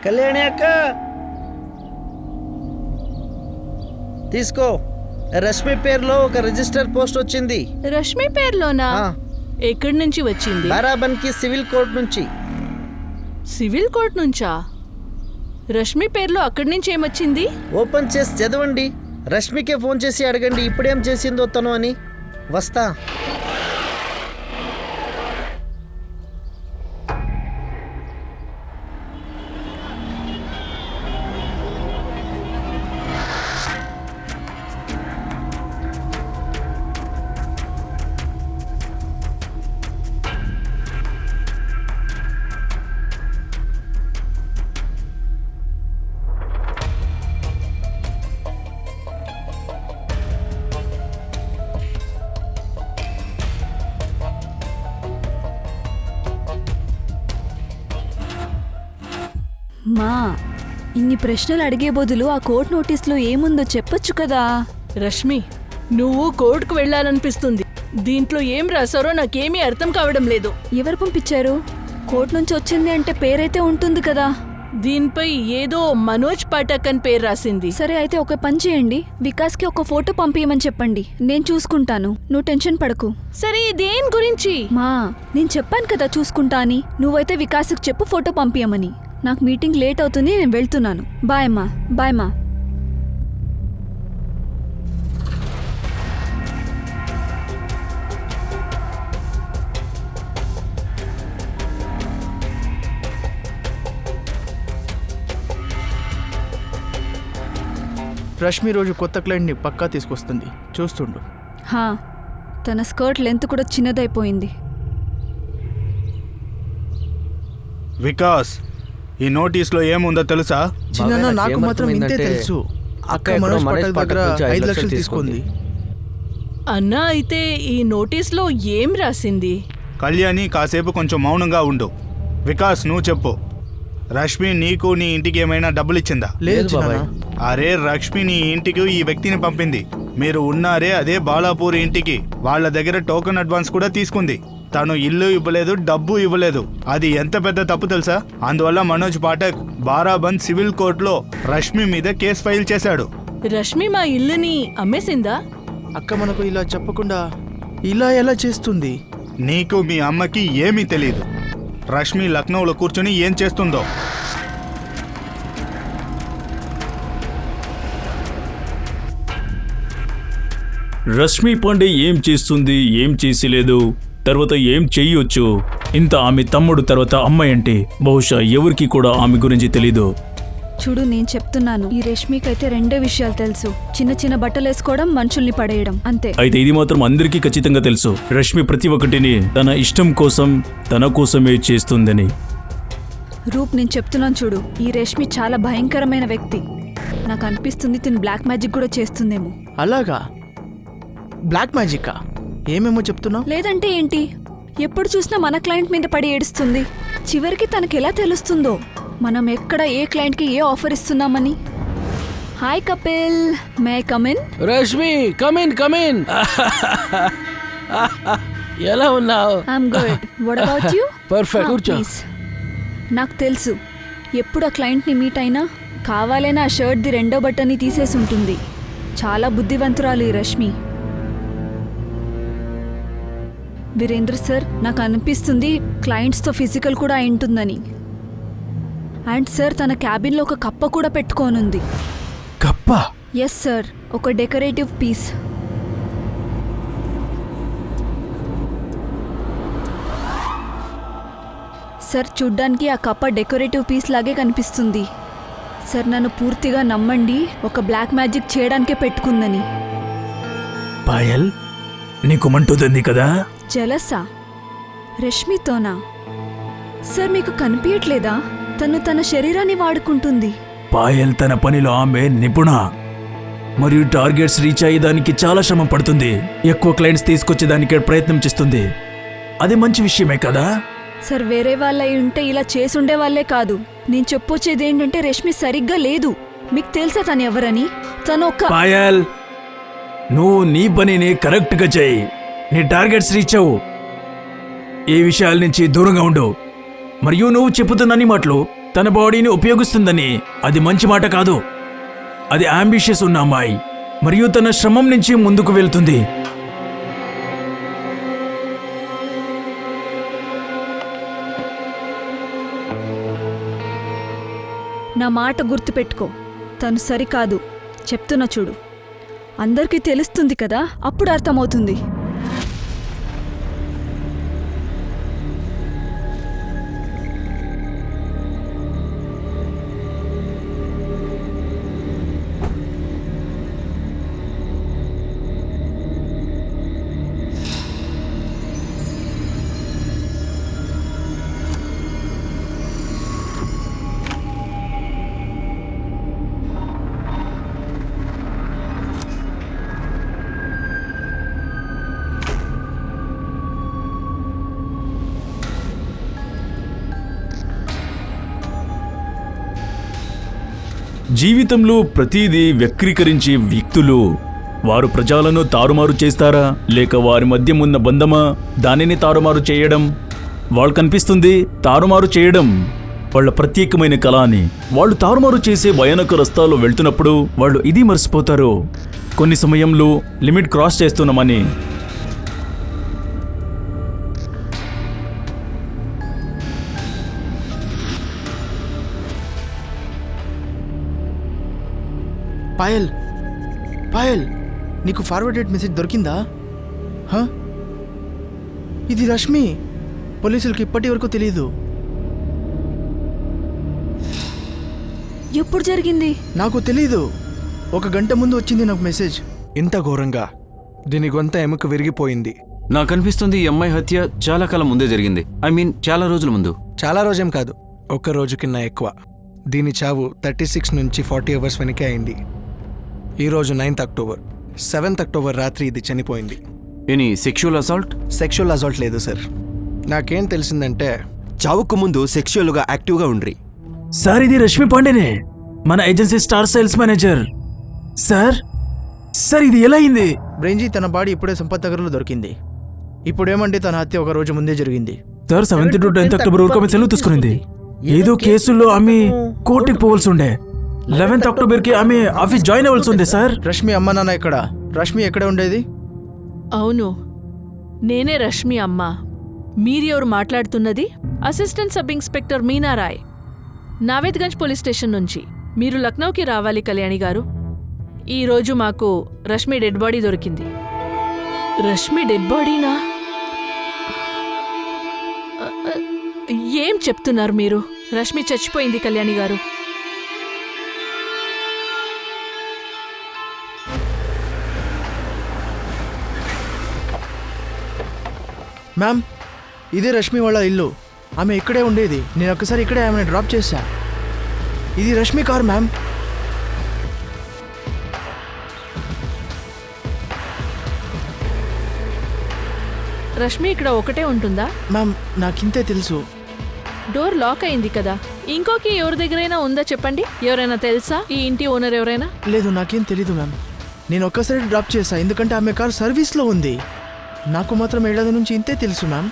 కళ్యాణి అక్క తీసుకో. రష్మి పేరులో ఒక రిజిస్టర్ పోస్ట్ వచ్చింది. రష్మి పేరులోనా? ఎక్కడి నుంచి వచ్చింది? బారాబన్కి సివిల్ కోర్ట్ నుంచి. సివిల్ కోర్ట్ నుంచా? రష్మి పేరులో అక్కడి నుంచి ఏమొచ్చింది? ఓపెన్ చేసి చదవండి. రష్మికే ఫోన్ చేసి అడగండి ఇప్పుడేం చేసిందో తను అని. వస్తా. మా ఇన్ని ప్రశ్నలు అడిగే బదులు ఆ కోర్ట్ నోటీస్లో ఏముందో చెప్పొచ్చు కదా. రష్మి, నువ్వు కోర్టుకు వెళ్ళాలనిపిస్తుంది. దీంట్లో ఏం రాసారో నాకేమీ అర్థం కావడం లేదు. ఎవరు పంపించారు? కోర్ట్ నుంచి వచ్చింది అంటే పేరైతే ఉంటుంది కదా. దీనిపై ఏదో మనోజ్ పాఠక్ అని పేరు రాసింది. సరే అయితే ఒక పని చేయండి, వికాస్కి ఒక ఫోటో పంపించమని చెప్పండి. నేను చూసుకుంటాను, నువ్వు టెన్షన్ పడకు. సరే దేని గురించి? మా నేను చెప్పాను కదా చూసుకుంటా అని. నువ్వైతే వికాస్కి చెప్పు ఫోటో పంపించమని. నాకు మీటింగ్ లేట్ అవుతుంది, నేను వెళ్తున్నాను. బాయ్ అమ్మా. బాయ్ మా. రష్మి రోజు కొత్త క్లయింట్ని పక్కా తీసుకొస్తుంది, చూస్తుండు. హా, తన స్కర్ట్ లెంత్ కూడా చిన్నదైపోయింది. వికాస్, ఈ నోటీస్లో ఏముందో తెలుసా? చిన్న నాకు మాత్రం ఇంతే తెలుసు. అక్క మనోజ్ పటేల్ దగ్గర 5 లక్షలు తీసుకుంది. అన్నా, అయితే ఈ నోటీస్లో ఏం రాసింది? కళ్యాణి, కాసేపు కొంచెం మౌనంగా ఉండు. వికాస్, నువ్వు చెప్పు. రష్మి నీకు నీ ఇంటికి ఏమైనా డబ్బులు ఇచ్చిందా? లేదు బాబాయ్. అరే, రష్మి నీ ఇంటికి ఈ వ్యక్తిని పంపింది. మీరు ఉన్నారే అదే బాలాపూర్ ఇంటికి. వాళ్ళ దగ్గర టోకెన్ అడ్వాన్స్ కూడా తీసుకుంది. తను ఇల్లు ఇవ్వలేదు, డబ్బు ఇవ్వలేదు. అది ఎంత పెద్ద తప్పు తెలుసా? అందువల్ల మనోజ్ పాఠక్ బారాబంద్ సివిల్ కోర్టులో రష్మి మీద కేసు ఫైల్ చేశాడు. రష్మి మా ఇల్లుని అమ్మేసిందా? అక్క మనకు ఇలా చెప్పకుండా ఇలా ఎలా చేస్తుంది? నీకు మీ అమ్మకి ఏమీ తెలియదు. రష్మి లక్నోలో కూర్చొని ఏం చేస్తుందో. రష్మి పాండే ఏం చేస్తుంది, ఏం చేసిలేదు, తర్వాత ఏం చెయ్యొచ్చు. ఇంత ఆమె తమ్ముడు తర్వాత అమ్మాయి అంటే బహుశా ఎవరికి కూడా ఆమె గురించి తెలీదు. చూడు, నేను చెప్తున్నాను, ఈ రష్మికైతే 2 విషయాలు తెలుసు. చిన్న చిన్న బట్టలు వేసుకోవడం, మనుషుల్ని పడేయడం, అంతే. అయితే ఇది మాత్రం అందరికీ ఖచ్చితంగా తెలుసు, రష్మి ప్రతి ఒక్కటిని తన ఇష్టం కోసం, తన కోసమే చేస్తుందని. రూప్, నేను చెప్తున్నాను చూడు, ఈ రష్మి చాలా భయంకరమైన వ్యక్తి. నాకు అనిపిస్తుంది తిను బ్లాక్ మ్యాజిక్ కూడా చేస్తుందేమో. అలాగా? బ్లాక్ మ్యాజిక్కా? ఏమేమో చెప్తున్నావు? లేదంటే ఏంటి, ఎప్పుడు చూసినా మన క్లయింట్ మీద పడి ఏడుస్తుంది. చివరికి తనకి ఎలా తెలుస్తుందో మనం ఎక్కడ ఏ క్లయింట్కి ఏ ఆఫర్ ఇస్తున్నామని. Hi Kapil, may come in? Rashmi, come in come in. ఎలా ఉన్నావు? I'm good. What about you? Perfect. కూర్చో. నాకు తెలుసు, ఎప్పుడు ఆ క్లయింట్ని మీట్ అయినా కావాలైనా ఆ షర్ట్ది 2వ బట్టని తీసేసి ఉంటుంది. చాలా బుద్ధివంతురాలు ఈ రష్మి. వీరేంద్ర సార్, నాకు అనిపిస్తుంది క్లయింట్స్తో ఫిజికల్ కూడా అయి ఉంటుందని. అండ్ సార్, తన క్యాబిన్లో ఒక కప్ప కూడా పెట్టుకోనుంది. కప్ప? ఎస్ సార్, ఒక డెకరేటివ్ పీస్. సార్, చూడ్డానికి ఆ కప్ప డెకరేటివ్ పీస్ లాగే కనిపిస్తుంది. సార్, నన్ను పూర్తిగా నమ్మండి, ఒక బ్లాక్ మ్యాజిక్ చేయడానికే పెట్టుకుందని. పాయల్, నీకు మంటుంది కదా? జలసా? రష్మితోనా? సార్, మీకు కనిపించట్లేదా? తను తన శరీరాన్ని వాడుకుంటుంది. పాయల్ తన పనిలో ఆమె నిపుణ, మరియు టార్గెట్స్ రీచ్ అయ్యేదానికి చాలా శ్రమ పడుతుంది. ఎక్కువ క్లయింట్స్ తీసుకొచ్చేదానికి ప్రయత్నం చేస్తుంది. అది మంచి విషయమే కదా? సార్, వేరే వాళ్ళై ఉంటే ఇలా చేసుండే వాళ్ళే కాదు. నేను చెప్పొచ్చేది ఏంటంటే రష్మి సరిగ్గా లేదు. మీకు తెలుసా తను ఎవరని? తను ఒక... పాయల్, నువ్వు నీ పనిని కరెక్ట్గా చేయి. నీ టార్గెట్స్ రీచ్ అవ్వు. ఈ విషయాల నుంచి దూరంగా ఉండు. మరియు నువ్వు చెప్పుతున్న అన్ని మాటలు తన బాడీని ఉపయోగిస్తుందని అది మంచి మాట కాదు. అది అంబిషియస్ ఉన్న అమ్మాయి మరియు తన శ్రమం నుంచి ముందుకు వెళ్తుంది. నా మాట గుర్తుపెట్టుకో, తను సరికాదు. చెప్తున్నా చూడు, అందరికీ తెలుస్తుంది కదా, అప్పుడు అర్థమవుతుంది. జీవితంలో ప్రతిదీ వక్రీకరించే వ్యక్తులు వారు ప్రజలను తారుమారు చేస్తారా లేక వారి మధ్య ఉన్న బంధమా దానిని తారుమారు చేయడం? వాళ్ళు కనిపిస్తుంది తారుమారు చేయడం వాళ్ళ ప్రత్యేకమైన కళ అని. వాళ్ళు తారుమారు చేసే భయానక రస్తాల్లో వెళ్తున్నప్పుడు వాళ్ళు ఇది మర్చిపోతారు, కొన్ని సమయంలో లిమిట్ క్రాస్ చేస్తున్నామని. పాయల్, పాయల్, నీకు ఫార్వర్డెడ్ మెసేజ్ దొరికిందా? హా? ఇది రష్మి. పోలీసులకు ఇప్పటి వరకు తెలియదు. ఎప్పుడు జరిగింది? నాకు తెలీదు. 1 గంట ముందు వచ్చింది నాకు మెసేజ్. ఇంత ఘోరంగా దీని గొంత ఎముక విరిగిపోయింది. నాకు అనిపిస్తుంది ఈ అమ్మాయి హత్య చాలా కాలం ముందే జరిగింది. చాలా రోజుల ముందు. చాలా రోజేం కాదు, 1 రోజు కింద ఎక్కువ. దీని చావు 36 నుంచి 40 అవర్స్ వెనకే అయింది. ఈరోజు 9th అక్టోబర్, 7th అక్టోబర్ రాత్రి ఇది చనిపోయింది. Any sexual assault? Sexual assault లేదు సార్. నాకేం తెలిసిందంటే చావుకు ముందు సెక్షువల్గా యాక్టివ్గా ఉండ్రి. సార్ ఇది రష్మి పాండేనే, మన agency star sales manager. Sir sir ఇది ఎలా అయింది? బ్రెంజీ తన బాడీ ఇప్పుడే సంపత్ నగర్లో దొరికింది. ఇప్పుడేమంటే తన హత్య 1 రోజు ముందే జరిగింది. Sir 7th to 10th October వరకు ఆమె సెలవు తీసుకునింది. ఏదో కేసుల్లో ఆమె కోర్టుకి పోవాల్సి ఉండే. 11th అక్టోబర్కి ఆమె ఆఫీస్ జాయిన్ అవ్వాల్సి ఉంది సార్. రష్మి అమ్మ నాన్న ఎక్కడ? రష్మి ఎక్కడ ఉండేది? అవును, నేనే రష్మి అమ్మ. మీరెవరు మాట్లాడుతున్నది? Assistant sub inspector Meena Rai, Navedganj police station నుంచి. మీరు లక్నోకి రావాలి కళ్యాణి గారు. ఈరోజు మాకు రష్మి డెడ్ బాడీ దొరికింది. రష్మి డెడ్ బాడీనా? ఏం చెప్తున్నారు మీరు? రష్మి చచ్చిపోయింది కళ్యాణి గారు. మ్యామ్, ఇదే రష్మి వాళ్ళ ఇల్లు. ఆమె ఇక్కడే ఉండేది. నేను ఒక్కసారి ఇక్కడే ఆమెను డ్రాప్ చేశా. ఇది రష్మి కార్ మ్యామ్. రష్మి ఇక్కడ ఒకటే ఉంటుందా? మ్యామ్, నాకింతే తెలుసు. డోర్ లాక్ అయింది కదా. ఇంకోకి ఎవరి దగ్గరైనా ఉందా చెప్పండి. ఎవరైనా తెలుసా? ఈ ఇంటి ఓనర్ ఎవరైనా? లేదు, నాకేం తెలీదు మ్యామ్. నేను ఒక్కసారి డ్రాప్ చేశా, ఎందుకంటే ఆమె కార్ సర్వీస్లో ఉంది. నాకు మాత్రం 7 నుంచి ఇంతే తెలుసు మ్యామ్.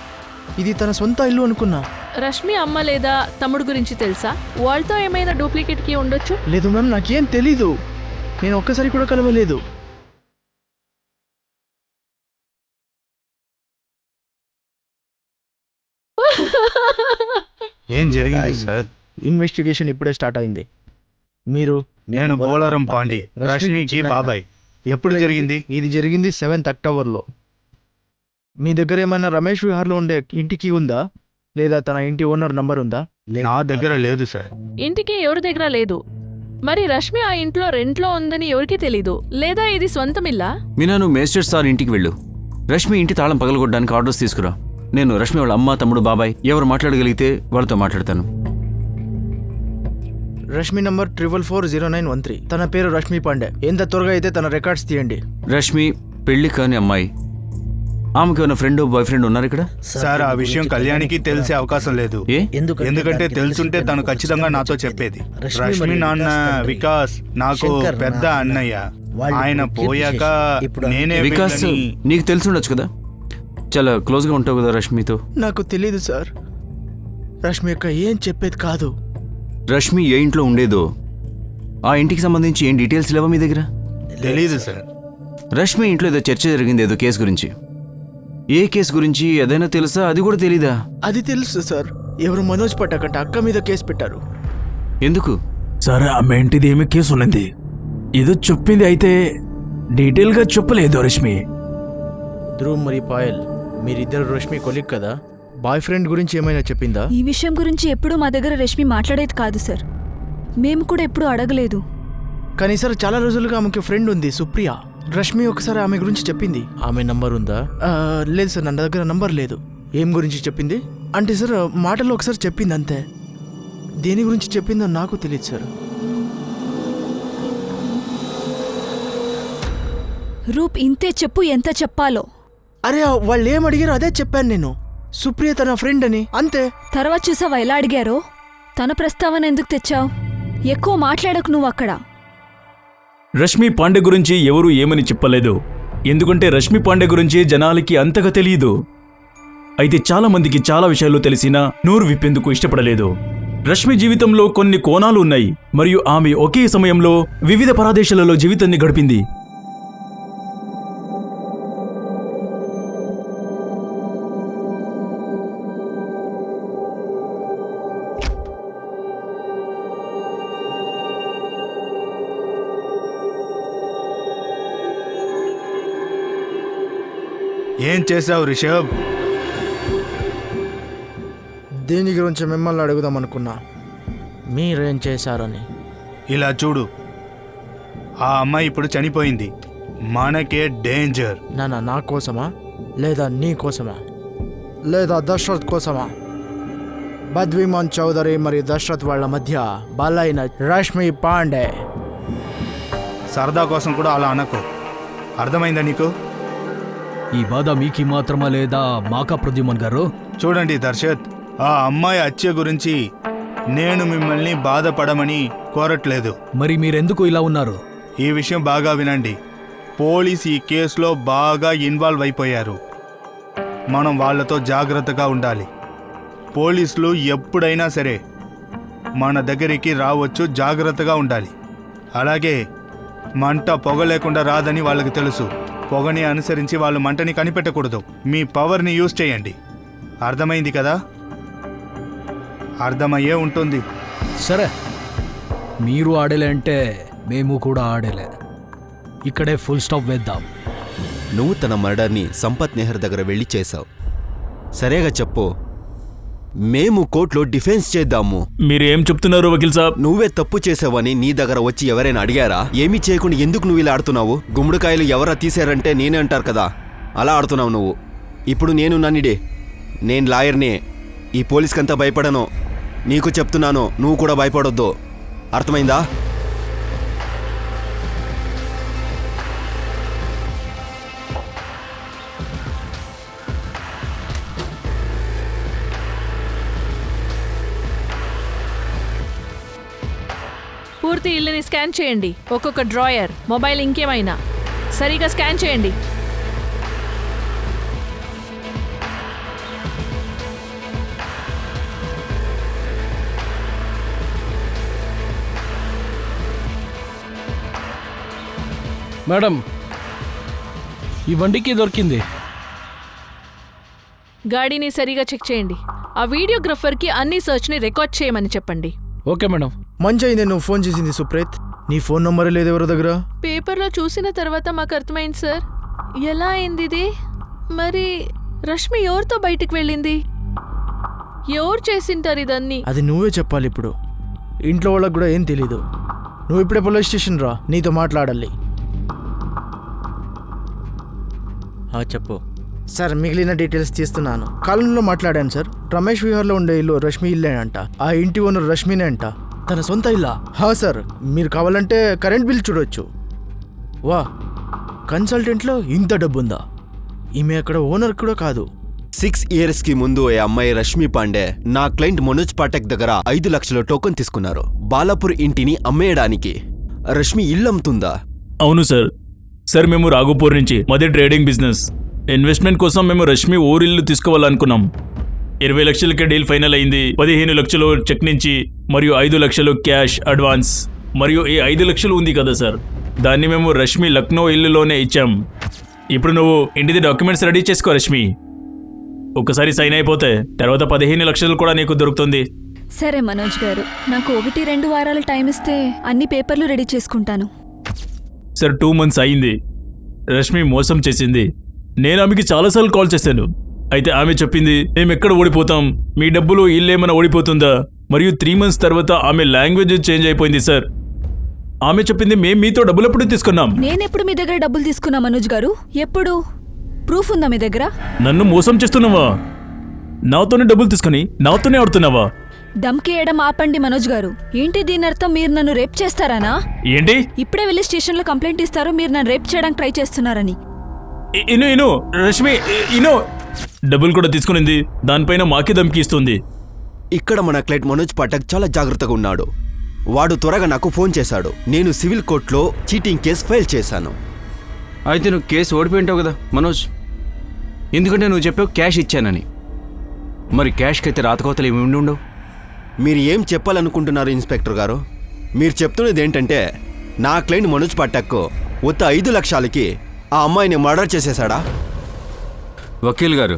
ఇది తన సొంత ఇల్లు అనుకున్నా. రష్మి అమ్మ లేదా తమ్ముడు గురించి తెలుసా? వాళ్ళతో ఏమైనా డూప్లికేట్ కి ఉండొచ్చు. లేదు మ్యామ్, నాకేం తెలీదు. నేను ఒక్కసారి కూడా కలవలేదు. ఏం జరిగింది సార్? ఇన్వెస్టిగేషన్ ఇప్పుడే స్టార్ట్ అయింది. మీరు? నేను బోలారం పాండే, రష్మికి బాబాయ్. ఎప్పుడు జరిగింది? ఇది జరిగింది 7th అక్టోబర్లో. మీ దగ్గర ఏమైనా రమేష్ విహార్లో ఉండే ఇంటికి ఉందా, లేదా తన ఇంటి ఓనర్ నంబర్ ఉందా? నా దగ్గర లేదు సార్. ఇంటికి ఎవరి దగ్గర లేదు. మరి రష్మి ఆ ఇంట్లో రెంట్లో ఉందని ఎవరికి తెలీదు. లేదా ఇది సొంతం ఇల్లా? మీనా, నువ్వు మేజిస్ట్రేట్ సార్ ఇంటికి వెళ్ళు. రష్మి ఇంటి తాళం పగలగొట్టడానికి ఆర్డర్స్ తీసుకురా. నేను రష్మి వాళ్ళ అమ్మ, తమ్ముడు, బాబాయ్ ఎవరు మాట్లాడగలిగితే వాళ్ళతో మాట్లాడతాను. రష్మి నంబర్ 44400913. తన పేరు రష్మి పాండే. ఎంత త్వరగా అయితే తన రికార్డ్స్ తీయండి. రష్మి పెళ్లి కాని అమ్మాయి. ఆమెకి ఏమైనా ఫ్రెండ్, బాయ్ ఫ్రెండ్ ఉన్నారు ఇక్కడ? సార్, ఆ విషయం కళ్యాణికి తెలిసే అవకాశం లేదు. ఏ? ఎందుకంటే తెలుసుంటే తను ఖచ్చితంగా నాతో చెప్పేది. రష్మి నాన్న వికాస్ నాకు పెద్ద అన్నయ్య. ఆయన పోయాక నేనే వికాస్ వీళ్ళని- నీకు తెలుసుండొచ్చు కదా, చాలా క్లోజ్గా ఉంటావు కదా రష్మితో. నాకు తెలీదు సార్. రష్మి యొక్క ఏం చెప్పేది కాదు. రష్మి ఏ ఇంట్లో ఉండేదో ఆ ఇంటికి సంబంధించి ఏం డీటెయిల్స్ లేవా మీ దగ్గర? తెలీదు సార్. రష్మి ఇంట్లో ఏదో చర్చ జరిగింది, ఏదో కేసు గురించి. ఏ కేసు గురించి ఏదైనా తెలుసా? అది కూడా తెలీదా? అది తెలుసు సార్. ఎవరు మనోజ్ పట్టకంట అక్క మీద కేసు పెట్టారు. ఎందుకు? సరే, ఆమె ఇంటిది ఏమి కేసు ఉన్నది, ఏదో చెప్పింది, అయితే డీటెయిల్గా చెప్పలేదు రష్మి. ధ్రువ్ మరి పాయల్, మీరిద్దరు రష్మి కొలిక్ కదా, బాయ్ ఫ్రెండ్ గురించి ఏమైనా చెప్పిందా? ఈ విషయం గురించి ఎప్పుడూ మా దగ్గర రష్మి మాట్లాడేది కాదు సార్. మేము కూడా ఎప్పుడూ అడగలేదు. కానీ సార్ చాలా రోజులుగా ఆమెకి ఫ్రెండ్ ఉంది, సుప్రియ. రష్మి ఒకసారి ఆమె గురించి చెప్పింది. ఆమె నంబర్ ఉందా? లేదు సార్, నా దగ్గర నంబర్ లేదు. ఏం గురించి చెప్పింది అంటే సార్, మాటల్లో ఒకసారి చెప్పింది అంతే. దేని గురించి చెప్పిందో నాకు తెలియదు సార్. రూప్, ఇంతే చెప్పు, ఎంత చెప్పాలో. అరే వాళ్ళు ఏం అడిగారో అదే చెప్పాను నేను. సుప్రియ తన ఫ్రెండ్ అని, అంతే. తర్వాత చూసావా ఎలా అడిగారో? తన ప్రస్తావన ఎందుకు తెచ్చావు? ఎక్కువ మాట్లాడకు నువ్వు అక్కడ. రష్మి పాండే గురించి ఎవరూ ఏమని చెప్పలేదు, ఎందుకంటే రష్మి పాండే గురించి జనాలకి అంతగా తెలియదు. అయితే చాలా మందికి చాలా విషయాలు తెలిసినా నోరు విప్పేందుకు ఇష్టపడలేదు. రష్మి జీవితంలో కొన్ని కోణాలు ఉన్నాయి, మరియు ఆమె ఒకే సమయంలో వివిధ ప్రదేశాలలో జీవితాన్ని గడిపింది. ఏం చేశావు రిషబ్? దేని గురించి మిమ్మల్ని అడుగుదాం అనుకున్నా, మీరేం చేశారని. ఇలా చూడు, ఆ అమ్మాయి ఇప్పుడు చనిపోయింది, మనకే డేంజర్. నా కోసమా, లేదా నీ కోసమా, లేదా దశరథ్ కోసమా? బద్విమాన్ చౌదరి మరియు దశరథ్ వాళ్ళ మధ్య బలైన రష్మి పాండే. సరదా కోసం కూడా అలా అనకు, అర్థమైందా నీకు? ఈ బాధ మీకు మాత్రమా లేదా మాకా ప్రద్యుమన్ గారు? చూడండి దర్శత్, ఆ అమ్మాయి హత్య గురించి నేను మిమ్మల్ని బాధపడమని కోరట్లేదు. మరి మీరెందుకు ఇలా ఉన్నారు? ఈ విషయం బాగా వినండి. పోలీస్ ఈ కేసులో బాగా ఇన్వాల్వ్ అయిపోయారు. మనం వాళ్ళతో జాగ్రత్తగా ఉండాలి. పోలీసులు ఎప్పుడైనా సరే మన దగ్గరికి రావచ్చు, జాగ్రత్తగా ఉండాలి. అలాగే మంట పొగ లేకుండా రాదని వాళ్ళకి తెలుసు. పొగని అనుసరించి వాళ్ళు మంటని కనిపెట్టకూడదు. మీ పవర్ని యూజ్ చేయండి. అర్థమైంది కదా? అర్థమయ్యే ఉంటుంది. సరే, మీరు ఆడలే అంటే మేము కూడా ఆడలే. ఇక్కడే ఫుల్ స్టాప్ వేద్దాం. నువ్వు తన మర్డర్ని సంపత్ నెహర్ దగ్గర వెళ్ళి చేశావు. సరేగా చెప్పు, మేము కోర్టులో డిఫెన్స్ చేద్దాము. మీరు ఏం చెప్తున్నారు వకీల్ సాబ్? నువ్వే తప్పు చేసావని నీ దగ్గర వచ్చి ఎవరైనా అడిగారా? ఏమీ చేయకుండా ఎందుకు నువ్వు ఇలా ఆడుతున్నావు? గుమ్మడికాయలు ఎవరా తీసారంటే నేనే అంటారు కదా, అలా ఆడుతున్నావు నువ్వు. ఇప్పుడు నేను నన్నిడే, నేను లాయర్ని. ఈ పోలీస్కంతా భయపడను. నీకు చెప్తున్నాను, నువ్వు కూడా భయపడొద్దు. అర్థమైందా? పూర్తి ఇల్లుని స్కాన్ చేయండి. ఒక్కొక్క డ్రాయర్, మొబైల్, ఇంకేమైనా సరిగా స్కాన్ చేయండి. మేడం, ఈ బండికి దొరికింది. గాడిని సరిగా చెక్ చేయండి. ఆ వీడియోగ్రఫర్కి అన్ని సర్చ్ని రికార్డ్ చేయమని చెప్పండి. Okay madam. మంచి అయింది నువ్వు ఫోన్ చేసింది సుప్రీత్. నీ ఫోన్ నంబరే లేదు ఎవరి దగ్గర. పేపర్లో చూసిన తర్వాత మాకు అర్థమైంది సార్. ఎలా అయింది ఇది? మరి రష్మి ఎవరితో బయటికి వెళ్ళింది? ఎవరు చేసింటారు ఇదన్నీ? అది నువ్వే చెప్పాలి ఇప్పుడు. ఇంట్లో వాళ్ళకి కూడా ఏం తెలీదు. నువ్వు ఇప్పుడే పోలీస్ స్టేషన్ రా, నీతో మాట్లాడాలి. చెప్పు సార్. మిగిలిన డీటెయిల్స్ తీస్తున్నాను. కాలంలో మాట్లాడాను సార్. రమేష్ విహార్లో ఉండే ఇల్లు రష్మి ఇల్లే అంట. ఆ ఇంటి ఓనర్ రష్మినే అంట. తన సొంత ఇల్లా? సార్, మీరు కావాలంటే కరెంట్ బిల్ చూడొచ్చు. వా, కన్సల్టెంట్లో ఇంత డబ్బుందా? ఈమె అక్కడ ఓనర్ కూడా కాదు. 6 years ముందు ఈ అమ్మాయి రష్మి పాండే నా క్లయింట్ మనోజ్ పాఠక్ దగ్గర 5 లక్షల టోకెన్ తీసుకున్నారు బాలాపూర్ ఇంటిని అమ్మేయడానికి. రష్మి ఇల్లు అమ్ముతుందా? అవును సార్, మేము రాఘోపూర్ నుంచి మాది ట్రేడింగ్ బిజినెస్. ఇన్వెస్ట్మెంట్ కోసం మేము రష్మి ఊరిల్లు తీసుకోవాలనుకున్నాం. 20 లక్షలకే డీల్ ఫైనల్ అయింది. 15 లక్షలు చెక్ నుంచి మరియు 5 లక్షలు క్యాష్ అడ్వాన్స్ మరియు ఈ 5 లక్షలు ఉంది కదా సార్, దాన్ని మేము రష్మి లక్నో ఇల్లులోనే ఇచ్చాం. ఇప్పుడు నువ్వు ఇంటిది డాక్యుమెంట్స్ రెడీ చేసుకో రష్మి. ఒకసారి సైన్ అయిపోతే తర్వాత 15 లక్షలు కూడా నీకు దొరుకుతుంది. సరే మనోజ్ గారు, నాకు 1-2 వారాలు టైం ఇస్తే అన్ని పేపర్లు రెడీ చేసుకుంటాను. సార్ 2 మంత్స్ అయింది. రష్మి మోసం చేసింది. నేను ఆమెకి చాలాసార్లు కాల్ చేశాను. అయితే ఆమె చెప్పింది మేము ఎక్కడ ఓడిపోతాం, మీ డబ్బులు ఇల్లేమైనా ఓడిపోతుందా. మరియు 3 మంత్స్ తర్వాత ఆమె లాంగ్వేజ్ చేంజ్ అయిపోయింది సార్. ఆమె చెప్పింది మేము మీతో డబ్బులు ఎప్పుడు తీసుకున్నాం. నేనెప్పుడు మీ దగ్గర డబ్బులు తీసుకున్నా మనోజ్ గారు? ఎప్పుడు? ప్రూఫ్ ఉందా మీ దగ్గర? నన్ను మోసం చేస్తున్నావా? నాతోనే డబ్బులు తీసుకుని నాతోనే ఆడుతున్నావా? దమ్కేయడం ఆపండి మనోజ్ గారు. ఏంటి దీని అర్థం? మీరు నన్ను రేప్ చేస్తారానా? ఏంటి? ఇప్పుడే వెళ్ళి స్టేషన్లో కంప్లైంట్ ఇస్తారు మీరు నన్ను రేప్ చేయడానికి ట్రై చేస్తున్నారని. ఇను రష్మి ఇను డబ్బులు కూడా తీసుకునింది, దానిపైన మాకే ధమ్కి ఇస్తుంది. ఇక్కడ మన క్లయింట్ మనోజ్ పాఠక్ చాలా జాగ్రత్తగా ఉన్నాడు. వాడు త్వరగా నాకు ఫోన్ చేశాడు. నేను సివిల్ కోర్టులో చీటింగ్ కేసు ఫైల్ చేశాను. అయితే నువ్వు కేసు ఓడిపోయింటావు కదా మనోజ్, ఎందుకంటే నువ్వు చెప్పావు క్యాష్ ఇచ్చానని. మరి క్యాష్కి అయితే రాతకోతలు ఏమి ఉండి ఉండవు. మీరు ఏం చెప్పాలనుకుంటున్నారు ఇన్స్పెక్టర్ గారు? మీరు చెప్తున్నది ఏంటంటే నా క్లయింట్ మనోజ్ పాఠక్ ఉత్త 5 లక్షలకి ఆ అమ్మాయిని మర్డర్ చేసేశాడా? వకీల్ గారు,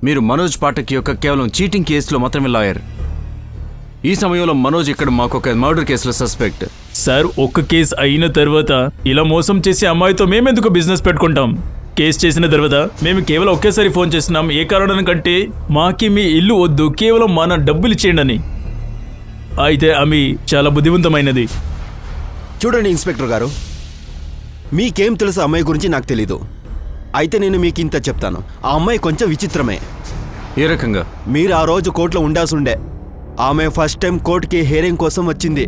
మీరు మనోజ్ పాఠక్ యొక్క కేవలం చీటింగ్ కేసులో మాత్రమే లాయర్. ఈ సమయంలో మనోజ్ ఇక్కడ మాకు ఒక మర్డర్ కేసులో సస్పెక్ట్. సార్ ఒక్క కేసు అయిన తర్వాత ఇలా మోసం చేసే అమ్మాయితో మేమెందుకు బిజినెస్ పెట్టుకుంటాం? కేసు చేసిన తర్వాత మేము కేవలం ఒకేసారి ఫోన్ చేస్తున్నాం. ఏ కారణానికంటే మాకి మీ ఇల్లు వద్దు, కేవలం మన డబ్బులు ఇచ్చేయండి అని. అయితే ఆమె చాలా బుద్ధివంతమైనది. చూడండి ఇన్స్పెక్టర్ గారు, మీకేం తెలుసు అమ్మాయి గురించి నాకు తెలీదు. అయితే నేను మీకు ఇంత చెప్తాను, ఆ అమ్మాయి కొంచెం విచిత్రమే. ఏ రకంగా? మీరు ఆ రోజు కోర్టులో ఉండాల్సిండే. ఆమె ఫస్ట్ టైం కోర్టుకి హియరింగ్ కోసం వచ్చింది.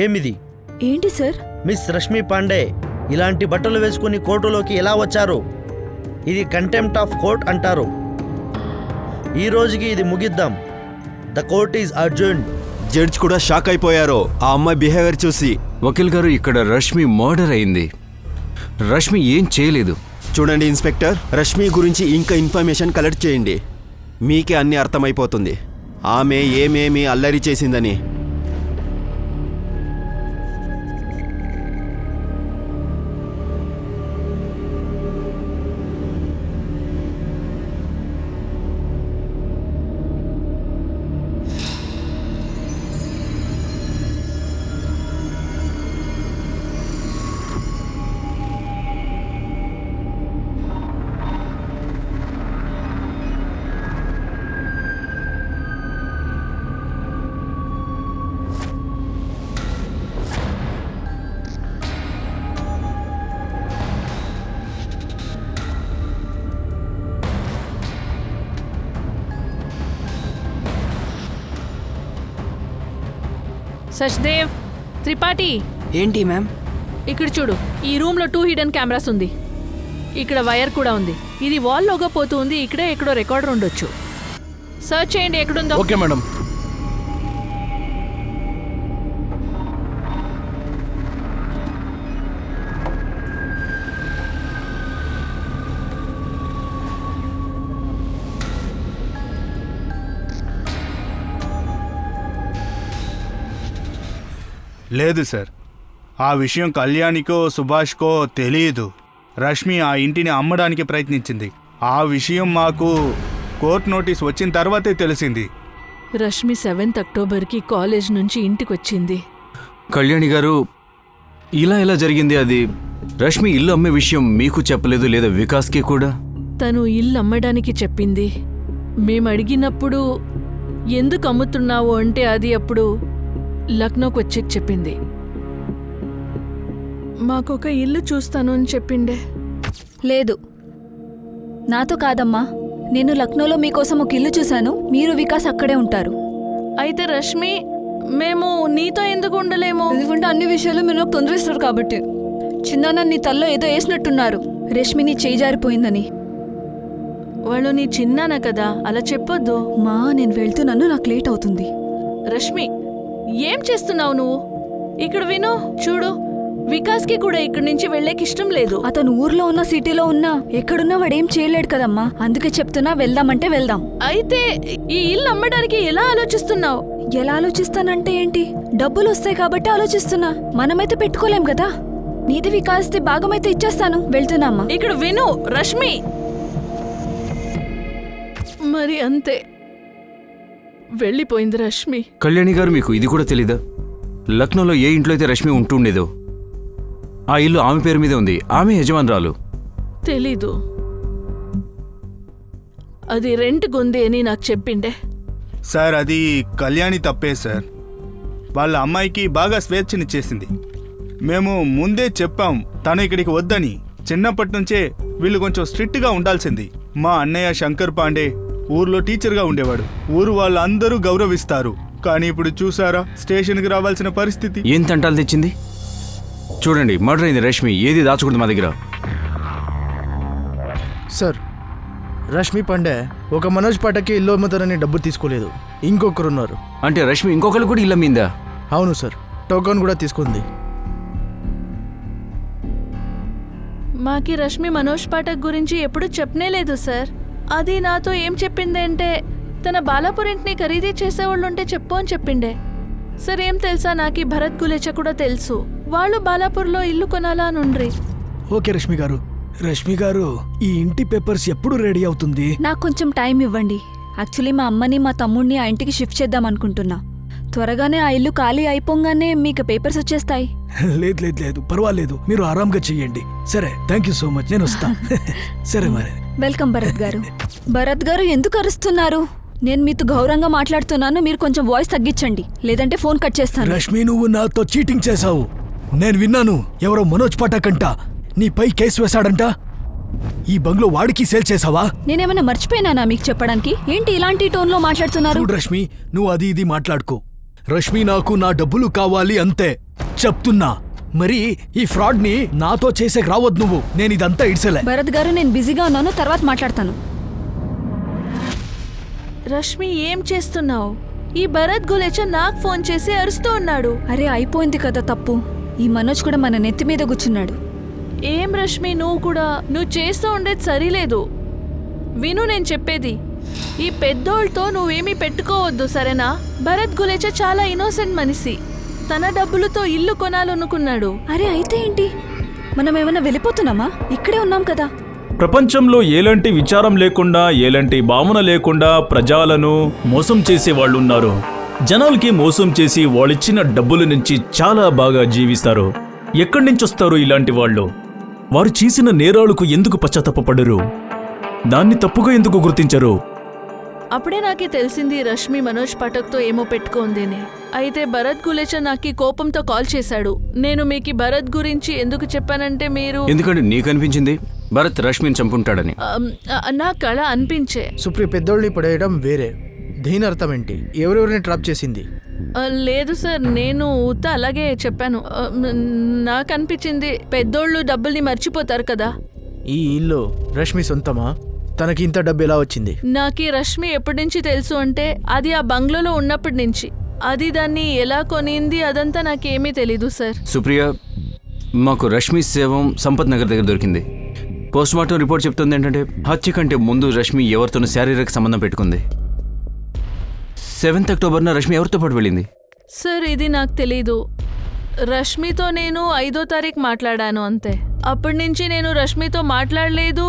ఏమిది? ఏంటి సార్? మిస్ రష్మి పాండే ఇలాంటి బట్టలు వేసుకుని కోర్టులోకి ఎలా వచ్చారు? ఇది కంటెంప్ట్ ఆఫ్ కోర్ట్ అంటారు. ఈ రోజుకి ఇది ముగిద్దాం. The court is urgent. Judge కూడా షాక్ అయిపోయారు ఆ అమ్మాయి బిహేవియర్ చూసి. వకీల్ గారు, ఇక్కడ రష్మి మర్డర్ అయింది. రష్మి ఏం చేయలేదు. చూడండి ఇన్స్పెక్టర్, రష్మి గురించి ఇంకా ఇన్ఫర్మేషన్ కలెక్ట్ చేయండి. మీకే అన్నీ అర్థమైపోతుంది ఆమె ఏమేమి అల్లరి చేసిందని. సచ్దేవ్, త్రిపాఠి, ఏంటి మ్యామ్? ఇక్కడ చూడు. ఈ రూమ్లో 2 హిడెన్ కెమెరాస్ ఉంది. ఇక్కడ వైర్ కూడా ఉంది. ఇది వాల్లోగా పోతూ ఉంది. ఇక్కడే ఎక్కడో రికార్డర్ ఉండొచ్చు. సర్చ్ చేయండి ఎక్కడుందో. Okay madam. లేదు సార్, ఆ విషయం కళ్యాణికో సుభాష్కో తెలియదు. రష్మి ఆ ఇంటిని అమ్మడానికి ప్రయత్నించింది. ఆ విషయం మాకు కోర్టు నోటీస్ వచ్చిన తర్వాతే తెలిసింది. రష్మి 7th అక్టోబర్కి కాలేజ్ నుంచి ఇంటికి వచ్చింది. కళ్యాణి గారు, ఇలా జరిగింది. అది రష్మి ఇల్లు అమ్మే విషయం మీకు చెప్పలేదు లేదా వికాస్కి కూడా? తను ఇల్లు అమ్మడానికి చెప్పింది. మేము అడిగినప్పుడు ఎందుకు అమ్ముతున్నావు అంటే అది అప్పుడు లక్నోకి వచ్చి చెప్పింది. మాకొక ఇల్లు చూస్తాను అని చెప్పిండే. లేదు, నాతో కాదమ్మా. నేను లక్నోలో మీకోసం ఒక ఇల్లు చూశాను. మీరు వికాస్ అక్కడే ఉంటారు. అయితే రష్మి, మేము నీతో ఎందుకు ఉండలేము? ఎందుకంటే అన్ని విషయాలు మీరు నాకు తొందర ఇస్తారు కాబట్టి. చిన్న నీ తల్లో ఏదో వేసినట్టున్నారు. రష్మిని చేయి జారిపోయిందని. వాళ్ళు నీ చిన్నాన కదా, అలా చెప్పొద్దు. మా నేను వెళ్తున్నాను, నాకు లేట్ అవుతుంది. రష్మి, ఏం చేస్తున్నావు నువ్వు? ఇక్కడ విను, చూడు, వికాస్కి కూడా ఇక్కడి నుంచి వెళ్ళేకి ఇష్టం లేదు. అతను ఊర్లో ఉన్న సిటీలో ఉన్నా ఎక్కడున్నా వాడేం చేయలేడు కదమ్మా. అందుకే చెప్తున్నా, వెళ్దామంటే వెళ్దాం. అయితే ఈ ఇల్లు అమ్మడానికి ఎలా ఆలోచిస్తున్నావు? ఎలా ఆలోచిస్తానంటే ఏంటి? డబ్బులు వస్తాయి కాబట్టి ఆలోచిస్తున్నా. మనమైతే పెట్టుకోలేం కదా. నీది వికాస్ది భాగమైతే ఇచ్చేస్తాను. వెళ్తున్నామ్మా. ఇక్కడ విను రష్మి, మరి అంతే, వెళ్ళిపోయింది రష్మి. కళ్యాణి గారు, మీకు ఇది కూడా తెలీదా? లక్నోలో ఏ ఇంట్లో అయితే రష్మి ఉంటుండేదో ఆ ఇల్లు ఆమె పేరు మీద ఉంది. ఆమె యజమానురాలు. తెలీదు, అది రెంట్ గుంది అని నాకు చెప్పిండే. సార్, అది కళ్యాణి తప్పే సార్. వాళ్ళ అమ్మాయికి బాగా స్వేచ్ఛనిచ్చేసింది. మేము ముందే చెప్పాం తను ఇక్కడికి వద్దని. చిన్నప్పటి నుంచే వీళ్ళు కొంచెం స్ట్రిక్ట్గా ఉండాల్సింది. మా అన్నయ్య శంకర్ పాండే ఊర్లో టీచర్గా ఉండేవాడు. ఊరు వాళ్ళందరూ గౌరవిస్తారు. కానీ ఇప్పుడు చూసారా స్టేషన్కి రావాల్సిన పరిస్థితి. ఏం తంటాలు తెచ్చింది? చూడండి, మర్డర్ అయింది రష్మి. ఏది దాచకూడదు మా దగ్గర. సార్, రష్మి పాండే ఒక మనోజ్ పాఠక్కి ఇల్లు అమ్ముతారని డబ్బు తీసుకోలేదు. ఇంకొకరున్నారు. అంటే రష్మి ఇంకొకరు కూడా ఇల్లు అమ్మిందా? అవును సార్, టోకన్ కూడా తీసుకుంది. మాకి రష్మి మనోజ్ పాఠక్ గురించి ఎప్పుడు చెప్పనేలేదు సార్. అది నాతో ఏం చెప్పిందంటే తన బాలాపూర్ ఇంటిని ఖరీదీ చేసేవాళ్ళుంటే చెప్పు అని చెప్పిండే. సార్, ఏం తెలుసా, నాకి భరత్ గులేచ కూడా తెలుసు. వాళ్ళు బాలాపూర్లో ఇల్లు కొనాలా నుండ్రి. ఓకే రష్మి గారు. రష్మి గారు, ఈ ఇంటి పేపర్స్ ఎప్పుడు రెడీ అవుతుంది? నాకు కొంచెం టైం ఇవ్వండి. యాక్చువల్లీ మా అమ్మని మా తమ్ముడిని ఆ ఇంటికి షిఫ్ట్ చేద్దాం అనుకుంటున్నా. త్వరగానే ఆ ఇల్లు ఖాళీ అయిపోగానే మీకు పేపర్స్ వచ్చేస్తాయి. లేదు లేదు లేదు, పర్వాలేదు, మీరు ఆరాంగా చెయ్యండి. సరే, థ్యాంక్ యూ సో మచ్, నేను వస్తా. సరే మరి. వెల్కమ్ భరత్ గారు. భరత్ గారు, ఎందుకు అరుస్తున్నారు? నేను మీతో గౌరవంగా మాట్లాడుతున్నాను. మీరు కొంచెం వాయిస్ తగ్గించండి, లేదంటే ఫోన్ కట్ చేస్తాను. రష్మి, నువ్వు నాతో చీటింగ్ చేశావు. నేను విన్నాను. ఎవరో మనోజ్ పాఠక్ అంట నీపై కేసు వేశాడంట. ఈ బంగ్లో వాడికి సేల్ చేసావా? నేనేమైనా మర్చిపోయినానా మీకు చెప్పడానికి? ఏంటి ఇలాంటి టోన్లో మాట్లాడుతున్నారు? చూడు రష్మి, నువ్వు అది ఇది మాట్లాడుకో. రష్మి, నాకు నా డబ్బులు కావాలి అంతే చెప్తున్నా. మరి ఈ ఫ్రాడ్ ని నాతో చేసేకి రావద్దు నువ్వు. నేను ఇదంతా ఇడ్సలే. భరత్ గారు, నేను బిజీగా ఉన్నాను, తర్వాత మాట్లాడతాను. రష్మి, ఏం చేస్తున్నావు? ఈ భరత్ గులేచ నాకు ఫోన్ చేసి అరుస్తూ ఉన్నాడు. అరే, అయిపోయింది కదా తప్పు. ఈ మనోజ్ కూడా మన నెత్తి మీద కూర్చున్నాడు. ఏం రష్మి, నువ్వు చేస్తూ ఉండేది సరిలేదు. విను నేను చెప్పేది. ఈ పెద్దోళ్ళతో నువ్వేమీ పెట్టుకోవద్దు, సరేనా? భరత్ గులేచ చాలా ఇన్నోసెంట్ మనిషి. తన డబ్బులతో ఇల్లు కొనాలనుకున్నాడు. అరే, అయితే ఏంటి? మనం ఏమైనా వెళ్ళిపోతున్నామా? ఇక్కడే ఉన్నాం కదా. ప్రపంచంలో ఎలాంటి విచారం లేకుండా, ఎలాంటి భావన లేకుండా ప్రజలను మోసం చేసే వాళ్ళు ఉన్నారు. జనాలకి మోసం చేసి వాళ్ళిచ్చిన డబ్బుల నుంచి చాలా బాగా జీవిస్తారు. ఎక్కడి నుంచి వస్తారు ఇలాంటి వాళ్ళు? వారు చేసిన నేరాలకు ఎందుకు పశ్చాత్తాపపడరు? దాన్ని తప్పుగా ఎందుకు గుర్తించరు? అప్పుడే నాకే తెలిసింది రష్మి మనోజ్ పాఠక్తో ఏమో పెట్టుకోంది అని. అయితే భరత్ గులేచ నాకి కోపంతో కాల్ చేశాడు. నేను మీకు భరత్ గురించి ఎందుకు చెప్పానంటే మీరు ఎందుకంటే నీకు అనిపించింది భరత్ రష్మిని చంపుంటాడని. నా కళ అనిపించే. సుప్రియ, పెద్దోళ్ళని పడేయడం వేరే. దీని అర్థం ఏంటి? ఎవరెవరిని ట్రాప్ చేసింది? లేదు సార్, నేను ఉత్త అలాగే చెప్పాను. నాకు అనిపించింది పెద్దోళ్ళు డబ్బుల్ని మర్చిపోతారు కదా. ఈ ఇల్లు రష్మి సొంతమా? తనకి ఇంత డబ్బు ఎలా వచ్చింది? నాకి రష్మి ఎప్పటి నుంచి తెలుసు అంటే అది ఆ బంగ్లాలో ఉన్నప్పటి నుంచి. అది దాన్ని ఎలా కొనింది అదంతా నాకేమీ తెలీదు సార్. సుప్రియ, మాకు రష్మి శవం సంపత్ నగర్ దగ్గర దొరికింది. పోస్ట్మార్టం రిపోర్ట్ చెప్తుంది ఏంటంటే హత్య కంటే ముందు రష్మి ఎవరితోనూ శారీరక సంబంధం పెట్టుకుంది. 7th అక్టోబర్న రష్మి ఎవరితో పాటు వెళ్ళింది? సార్, ఇది నాకు తెలీదు. రష్మితో నేను 5వ తారీఖు మాట్లాడాను అంతే. అప్పటి నుంచి నేను రష్మితో మాట్లాడలేదు,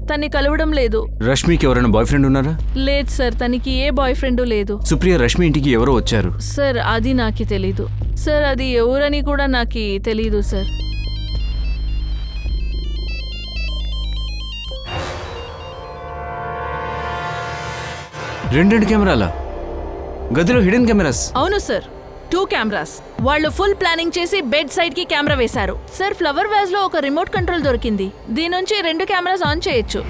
తన్ని కలవడం లేదు. రష్మికి ఎవరైనా బాయ్ ఫ్రెండ్ ఉన్నారా? లేదు సార్, తనకి ఏ బాయ్ ఫ్రెండ్ లేదు. సుప్రియ, రష్మి ఇంటికి ఎవరో వచ్చారు. సార్, అది నాకు తెలీదు సార్. అది ఎవరని కూడా నాకు తెలీదు సార్. రెండు కెమెరాలా? గదిలో హిడెన్ కెమెరాస్? అవును సార్, 2 కెమెరాస్. వాళ్ళు ఫుల్ ప్లానింగ్ చేసి బెడ్ సైడ్ కి కెమెరా వేశారు సార్. ఫ్లవర్ వేజ్ లో ఒక రిమోట్ కంట్రోల్ దొరికింది. దీని నుంచి 2 కెమెరాస్ ఆన్ చేయొచ్చు.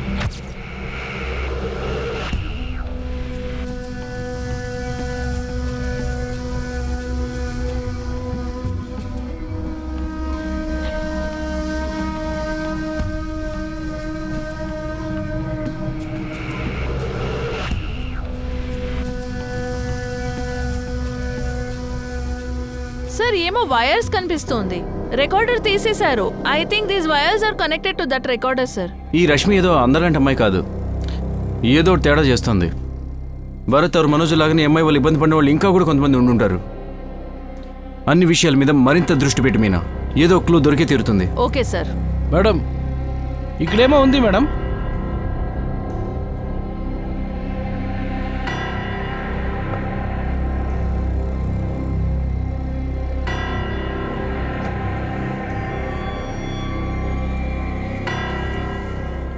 సార్ ఏమో వైర్స్ కనిపిస్తోంది. రికార్డర్ తీసేశారు. I think these wires are connected to that recorder sir. ఈ రష్మి ఏదో అందరంటే అమ్మాయి కాదు, ఏదో తేడా చేస్తుంది. భరత్ ఎవరు మనోజ్ లాగానే అమ్మాయి వాళ్ళు ఇబ్బంది పడిన వాళ్ళు ఇంకా కూడా కొంతమంది ఉండుంటారు. అన్ని విషయాల మీద మరింత దృష్టి పెట్టి మీనా ఏదో క్లూ దొరికే తీరుతుంది. Okay sir. మేడం ఇక్కడేమో ఉంది మేడం.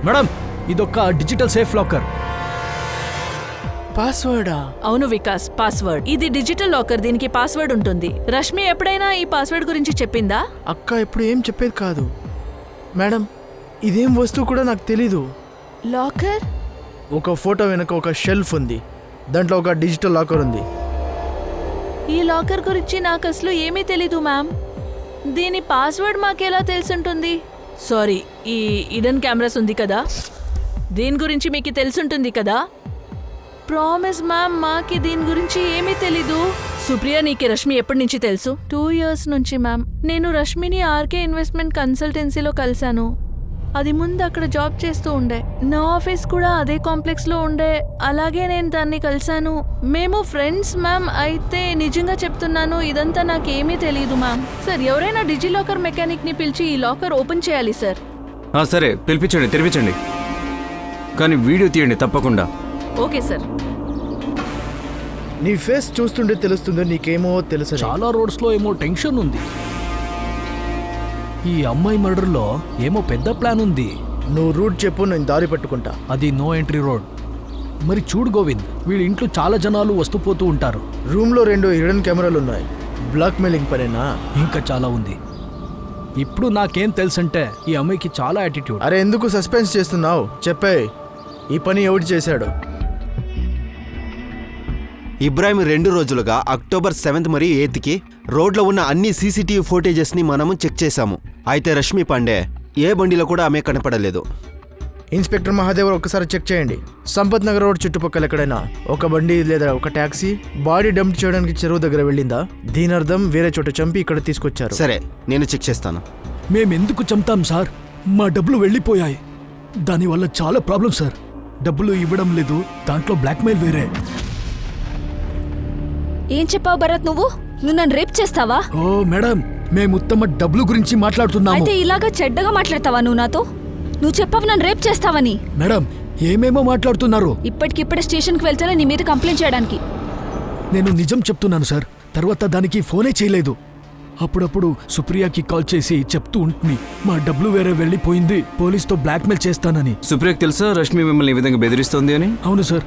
మేడం ఇదొక డిజిటల్ సేఫ్ లాకర్. పాస్వర్డా? అవును వికాస్, పాస్వర్డ్. ఇది డిజిటల్ లాకర్, దీనికి పాస్వర్డ్ ఉంటుంది. రష్మి ఎప్పుడైనా ఈ పాస్వర్డ్ గురించి చెప్పిందా? అక్క ఎప్పుడు ఏం చెప్పేది కాదు మేడం. ఇదేం వస్తువు కూడా నాకు తెలీదు. లాకర్? ఒక ఫోటో వెనక ఒక షెల్ఫ్ ఉంది, దాంట్లో ఒక డిజిటల్ లాకర్ ఉంది. ఈ లాకర్ గురించి నాకు అసలు ఏమీ తెలీదు మ్యామ్. దీని పాస్వర్డ్ మాకెలా తెలుసుంటుంది? సారీ, ఈ ఇడెన్ కెమెరాస్ ఉంది కదా, దీని గురించి మీకు తెలుసుంటుంది కదా. ప్రామిస్ మ్యామ్, మాకి దీని గురించి ఏమీ తెలీదు. సుప్రియ, నీకు రష్మి ఎప్పటి నుంచి తెలుసు? 2 years నుంచి మ్యామ్. నేను రష్మిని ఆర్కే ఇన్వెస్ట్మెంట్ కన్సల్టెన్సీలో కలిశాను. అది ముందు అక్కడ జాబ్ చేస్తూ ఉండే. నా ఆఫీస్ కూడా అదే కాంప్లెక్స్లో ఉండే. అలాగే నేను దాన్ని కలిశాను. మేము ఫ్రెండ్స్ మ్యామ్. అయితే నిజంగా చెప్తున్నాను, ఇదంతా నాకేమీ తెలీదు మ్యామ్. సార్, ఎవరైనా డిజి లాకర్ మెకానిక్ని పిలిచి ఈ లాకర్ ఓపెన్ చేయాలి సార్. సరే, పిలిపించండి, తెరిపించండి, కానీ వీడియో తీయండి తప్పకుండా. Okay sir. నీ ఫేస్ చూస్తుంటే తెలుస్తుందో నీకేమో తెలుసు. చాలా రోడ్స్లో ఏమో టెన్షన్ ఉంది. ఈ అమ్మాయి మర్డర్లో ఏమో పెద్ద ప్లాన్ ఉంది. నువ్వు రూట్ చెప్పు, నేను దారి పట్టుకుంటా. అది నో ఎంట్రీ రోడ్. మరి చూడు గోవింద్, వీళ్ళ ఇంట్లో చాలా జనాలు వస్తూ పోతూ ఉంటారు. రూమ్లో 2 హిడెన్ కెమెరాలు ఉన్నాయి. బ్లాక్ మెయిలింగ్ పనేనా? ఇంకా చాలా ఉంది. ఇప్పుడు నాకేం తెలుసంటే ఈ అమ్మాయికి చాలా యాటిట్యూడ్. అరే, ఎందుకు సస్పెన్స్ చేస్తున్నావు? చెప్పే, ఈ పని ఎవడు చేశాడు? ఇబ్రాహిం 2 రోజులుగా అక్టోబర్ 7th మరియు 8th రోడ్లో ఉన్న అన్ని సీసీటీవీ ఫోటేజెస్ని మనము చెక్ చేశాము. అయితే రష్మి పాండే ఏ బండిలో కూడా ఆమె కనపడలేదు. ఇన్స్పెక్టర్ మహాదేవ్, ఒకసారి చెక్ చేయండి. సంపత్ నగర్ రోడ్ చుట్టుపక్కల ఎక్కడైనా ఒక బండి లేదా ఒక ట్యాక్సీ బాడీ డంప్ చేయడానికి చెరువు దగ్గర వెళ్ళిందా? దీని అర్థం వేరే చోట చంపి ఇక్కడ తీసుకొచ్చారు. సరే, నేను చెక్ చేస్తాను. మేమెందుకు చంపుతాం సార్? మా డబ్బులు వెళ్ళిపోయాయి. దానివల్ల చాలా ప్రాబ్లం సార్. డబ్బులు ఇవ్వడం లేదు, దాంట్లో బ్లాక్మెయిల్ వేరే. ఏం చెప్పావు భరత్? నువ్వు నన్ను రేప్ చేస్తావా? ఓ మేడం, మేము తమ డబ్బులు గురించి మాట్లాడుతున్నాము. అయితే ఇలాగా చెడ్డగా మాట్లాడతావా నువ్వు నాతో? నువ్వు చెప్పావు నన్ను రేప్ చేస్తావని. మేడం, ఏమేమో మాట్లాడుతున్నారు. ఇప్పటికిప్పుడే స్టేషన్కి వెళ్తేనే నీ మీద కంప్లైంట్ చేయడానికి. నేను నిజం చెప్తున్నాను సార్. తర్వాత దానికి ఫోనే చేయలేదు. అప్పుడప్పుడు సుప్రియకి కాల్ చేసి చెప్తూ ఉంటుంది, మా డబ్బులు వేరే వెళ్ళిపోయింది, పోలీస్తో బ్లాక్మెయిల్ చేస్తానని. సుప్రియకు తెలుసా రష్మి మిమ్మల్ని ఈ విధంగా బెదిరిస్తోంది అని? అవును సార్,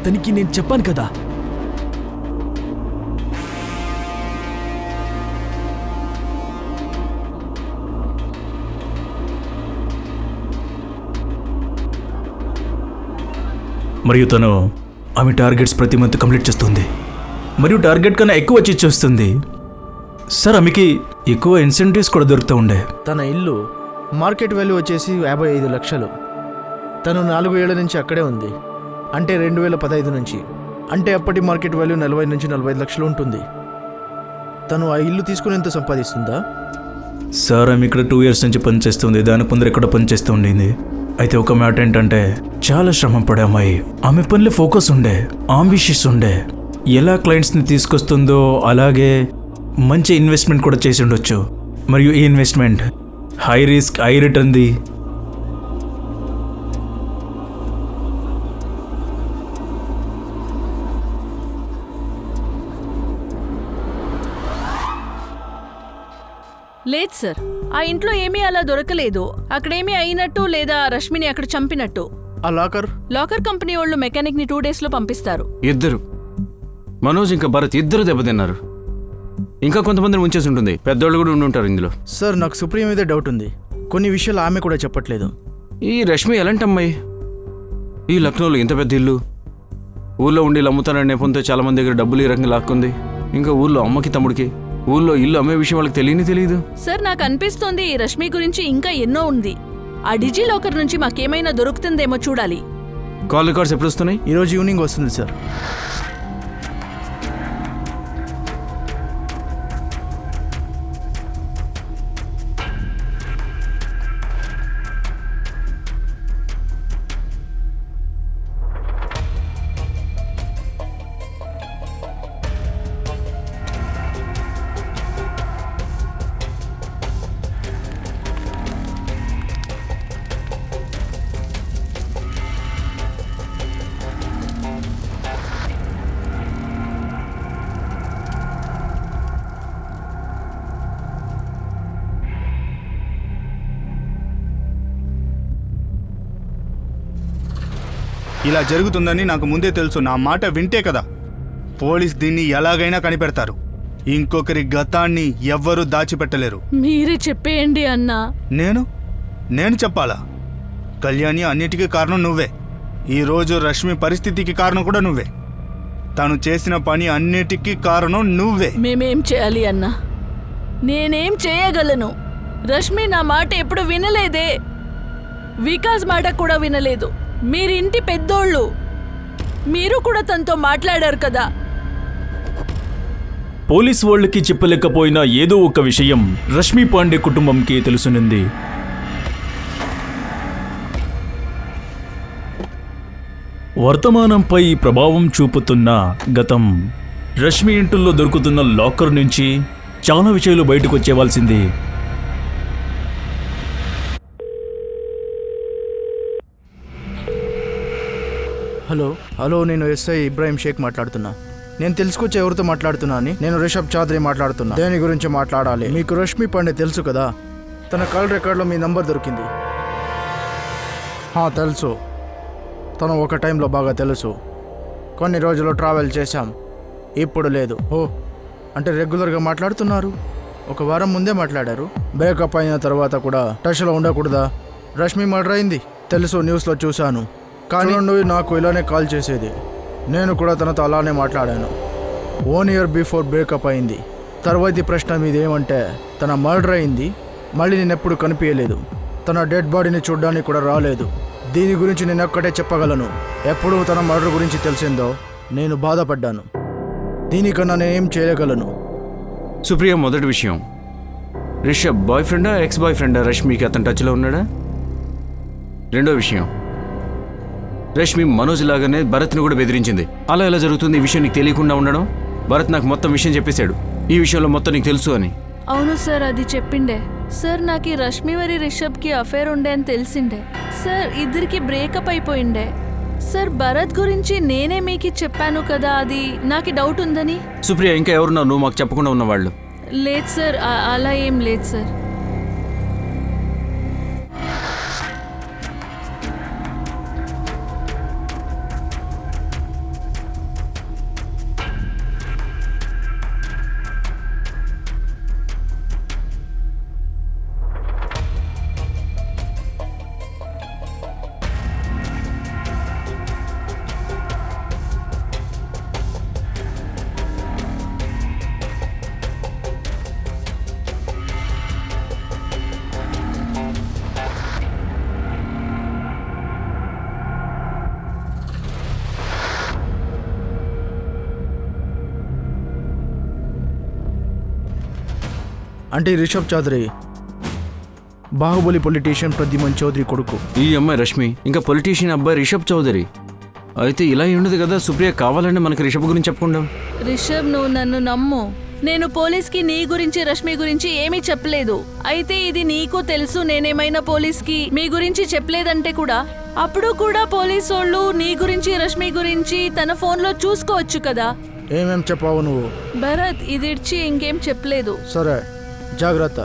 తనకి నేను చెప్పాను కదా. మరియు తను ఆమె టార్గెట్స్ ప్రతి మంత్ కంప్లీట్ చేస్తుంది, మరియు టార్గెట్ కన్నా ఎక్కువ వచ్చి ఇచ్చేస్తుంది. సార్, ఆమెకి ఎక్కువ ఇన్సెంటివ్స్ కూడా దొరుకుతూ ఉండే. తన ఇల్లు మార్కెట్ వాల్యూ వచ్చేసి 55 లక్షలు. తను 4 ఏళ్ల నుంచి అక్కడే ఉంది, అంటే 2015 నుంచి. అంటే అప్పటి మార్కెట్ వాల్యూ 40 నుంచి 45 లక్షలు ఉంటుంది. తను ఆ ఇల్లు తీసుకుని ఎంత సంపాదిస్తుందా? సార్, ఆమె ఇక్కడ 2 years నుంచి పనిచేస్తుంది. దానికి ముందర ఎక్కడ పనిచేస్తూ ఉండింది. అయితే ఒక మ్యాటర్ ఏంటంటే, చాలా శ్రమ పడే అమ్మాయి. ఆమె పనిలో ఫోకస్ ఉండే, ఆంబిషియస్ ఉండే. ఎలా క్లయింట్స్ని తీసుకొస్తుందో అలాగే మంచి ఇన్వెస్ట్మెంట్ కూడా చేసి ఉండొచ్చు. మరియు ఈ ఇన్వెస్ట్మెంట్ హై రిస్క్ హై రిటర్న్ది. లేదు సార్, ఆ ఇంట్లో ఏమీ అలా దొరకలేదు. అక్కడేమీ అయినట్టు లేదా రష్మిని అక్కడ చంపినట్టు. ఆ లాకర్ కంపెనీ వాళ్ళు మెకానిక్ ని 2 days లో పంపిస్తారు. ఇద్దరు, మనోజ్ ఇంకా భరత్ ఇద్దరు దెబ్బతిన్నారు. ఇంకా కొంతమందిని ఉంచేసి ఉంటుంది. పెద్దోళ్ళు కూడా ఉండుంటారు ఇందులో. సార్, నాకు సుప్రియ మీదే డౌట్ ఉంది. కొన్ని విషయాలు ఆమె కూడా చెప్పట్లేదు. ఈ రష్మి ఎలాంటి అమ్మాయి? ఈ లక్నోలో ఇంత పెద్ద ఇల్లు, ఊళ్ళో ఉండి అమ్ముతానని నెపంతో చాలా మంది దగ్గర డబ్బులు ఈ రకంగా లాక్కుంది. ఇంకా ఊళ్ళో అమ్మకి తమ్ముడికి ఊళ్ళో ఇల్లు అమ్మే విషయం వాళ్ళకి తెలియదు. సార్, నాకు అనిపిస్తోంది ఈ రష్మి గురించి ఇంకా ఎన్నో ఉంది. ఆ డిజి లాకర్ నుంచి మాకేమైనా దొరుకుతుందేమో చూడాలి. కాల్ రికార్డ్స్ ఎప్పుడు వస్తున్నాయి? ఈరోజు ఈవినింగ్ వస్తుంది సార్. ఇలా జరుగుతుందని నాకు ముందే తెలుసు. నా మాట వింటే కదా. పోలీస్ దీన్ని ఎలాగైనా కనిపెడతారు. ఇంకొకరి గతాన్ని ఎవ్వరూ దాచిపెట్టలేరు. మీరే చెప్పేయండి అన్నా. నేను చెప్పాలా? కళ్యాణి, అన్నిటికీ కారణం నువ్వే. ఈరోజు రష్మి పరిస్థితికి కారణం కూడా నువ్వే. తను చేసిన పని అన్నిటికీ కారణం నువ్వే. మేమేం చేయాలి అన్నా? నేనేం చేయగలను? రష్మి నా మాట ఎప్పుడు వినలేదే. వికాస్ మాట కూడా వినలేదు. మీరింటి పెద్దోళ్ళు, మీరు కూడా తనతో మాట్లాడారు కదా. పోలీస్ వాళ్ళకి చెప్పలేకపోయినా ఏదో ఒక విషయం రష్మి పాండే కుటుంబంకి తెలుసునింది. వర్తమానంపై ప్రభావం చూపుతున్న గతం. రష్మి ఇంటిలో దొరుకుతున్న లాకర్ నుంచి చాలా విషయాలు బయటకు వచ్చేవాల్సింది. హలో, నేను ఎస్ఐ ఇబ్రాహిం షేక్ మాట్లాడుతున్నా. నేను తెలుసుకొచ్చి ఎవరితో మాట్లాడుతున్నా అని. నేను రిషబ్ చౌదరి మాట్లాడుతున్నా. దేని గురించి మాట్లాడాలి? మీకు రష్మి పాండే తెలుసు కదా. తన కాల్ రికార్డులో మీ నంబర్ దొరికింది. తెలుసు. తను ఒక టైంలో బాగా తెలుసు. కొన్ని రోజులు ట్రావెల్ చేశాం, ఇప్పుడు లేదు. అంటే రెగ్యులర్గా మాట్లాడుతున్నారు? ఒక వారం ముందే మాట్లాడారు. బ్రేకప్ అయిన తర్వాత కూడా టచ్లో ఉండకూడదా? రష్మి మర్డర్ అయింది తెలుసు, న్యూస్లో చూశాను. కానీ నువ్వు నాకు ఇలానే కాల్ చేసేది. నేను కూడా తనతో అలానే మాట్లాడాను. 1 year బిఫోర్ బ్రేకప్ అయింది. తర్వాతి ప్రశ్న మీదేమంటే, తన మర్డర్ అయింది, మళ్ళీ నేను ఎప్పుడు కనిపించలేదు. తన డెడ్ బాడీని చూడడానికి కూడా రాలేదు. దీని గురించి నేను ఒక్కటే చెప్పగలను, ఎప్పుడు తన మర్డర్ గురించి తెలిసిందో నేను బాధపడ్డాను. దీనికన్నా నేనేం చేయగలను? సుప్రియ, మొదటి విషయం, రిషబ్ బాయ్ ఫ్రెండా ఎక్స్ బాయ్ ఫ్రెండా? రష్మికి అతను టచ్లో ఉన్నాడా? రెండో విషయం, రష్మి మనోజ్ లాగానే భరత్ని కూడా బెదిరించింది. అలా ఎలా జరుగుతుంది? ఈ విషయం నీకు తెలియకుండా ఉండడం? భరత్ నాకు మొత్తం విషయం చెప్పేశాడు, ఈ విషయంలో మొత్తం నీకు తెలుసు అని. అవును సార్, అది చెప్పిండే సార్. నాకు ఈ రష్మి వరి రిషబ్కి అఫేర్ ఉండే అని తెలిసిండే సార్. ఇద్దరికి బ్రేకప్ అయిపోయిండే సార్. భరత్ గురించి నేనే మీకు చెప్పాను కదా, అది నాకు డౌట్ ఉందని. సుప్రియ, ఇంకా ఎవరున్నావు నువ్వు మాకు చెప్పకుండా ఉన్నవాళ్ళు? లేదు సార్, అలా ఏం లేదు సార్. అంటే రిషబ్ చౌదరి బాహుబలి పొలిటీషియన్ ప్రద్యుమన్ చౌదరి కొడుకు. ఈ అమ్మాయి రష్మి, ఇంకా పొలిటీషియన్ అబ్బాయి రిషబ్ చౌదరి. అయితే ఇలా ఉండదు కదా, సుప్రియ కావాలంటే మనకి రిషబ్ గురించి చెప్పకుండా. రిషబ్, నువ్వు నన్ను నమ్ము. నేను పోలీస్కి నీ గురించి రష్మి గురించి ఏమీ చెప్పలేదు. అయితే ఇది నీకు తెలుసు, నేనేమైనా పోలీస్కి మీ గురించి చెప్పలేదంటే కూడా అప్పుడు కూడా పోలీసు వాళ్ళు నీ గురించి రష్మి గురించి తన ఫోన్లో చూసుకోవచ్చు కదా. ఏమేం చెప్పావు నువ్వు? భరత్, ఇది ఇడ్చి ఇంకేం చెప్పలేదు. సరే, జాగ్రత్త.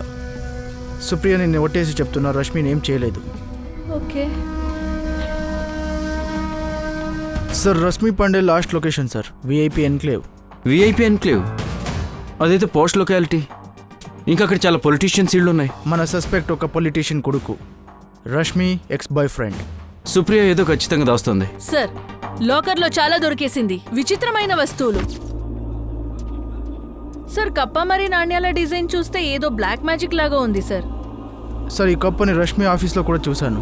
సుప్రియ నిన్ను ఒట్టేసి చెప్తున్నా, రష్మిని ఏం చేయలేదు. Okay sir. Rashmi Pandey last location sir, VIP enclave. VIP enclave? అదైతే పోస్ట్ లొకాలిటీ. ఇంకా అక్కడ చాలా పొలిటీషియన్స్ ఇళ్ళు ఉన్నాయి. మన సస్పెక్ట్ ఒక పొలిటీషియన్ కొడుకు, Rashmi X boy friend. Supriya ఏదో ఖచ్చితంగా దాస్తుంది. సార్, లాకర్లో చాలా దొరికేసింది, విచిత్రమైన వస్తువులు. సార్, కప్ప మరి నాణ్యాల డిజైన్ చూస్తే ఏదో బ్లాక్ మ్యాజిక్ లాగా ఉంది సార్. సార్, ఈ కప్పని రష్మి ఆఫీస్లో కూడా చూశాను.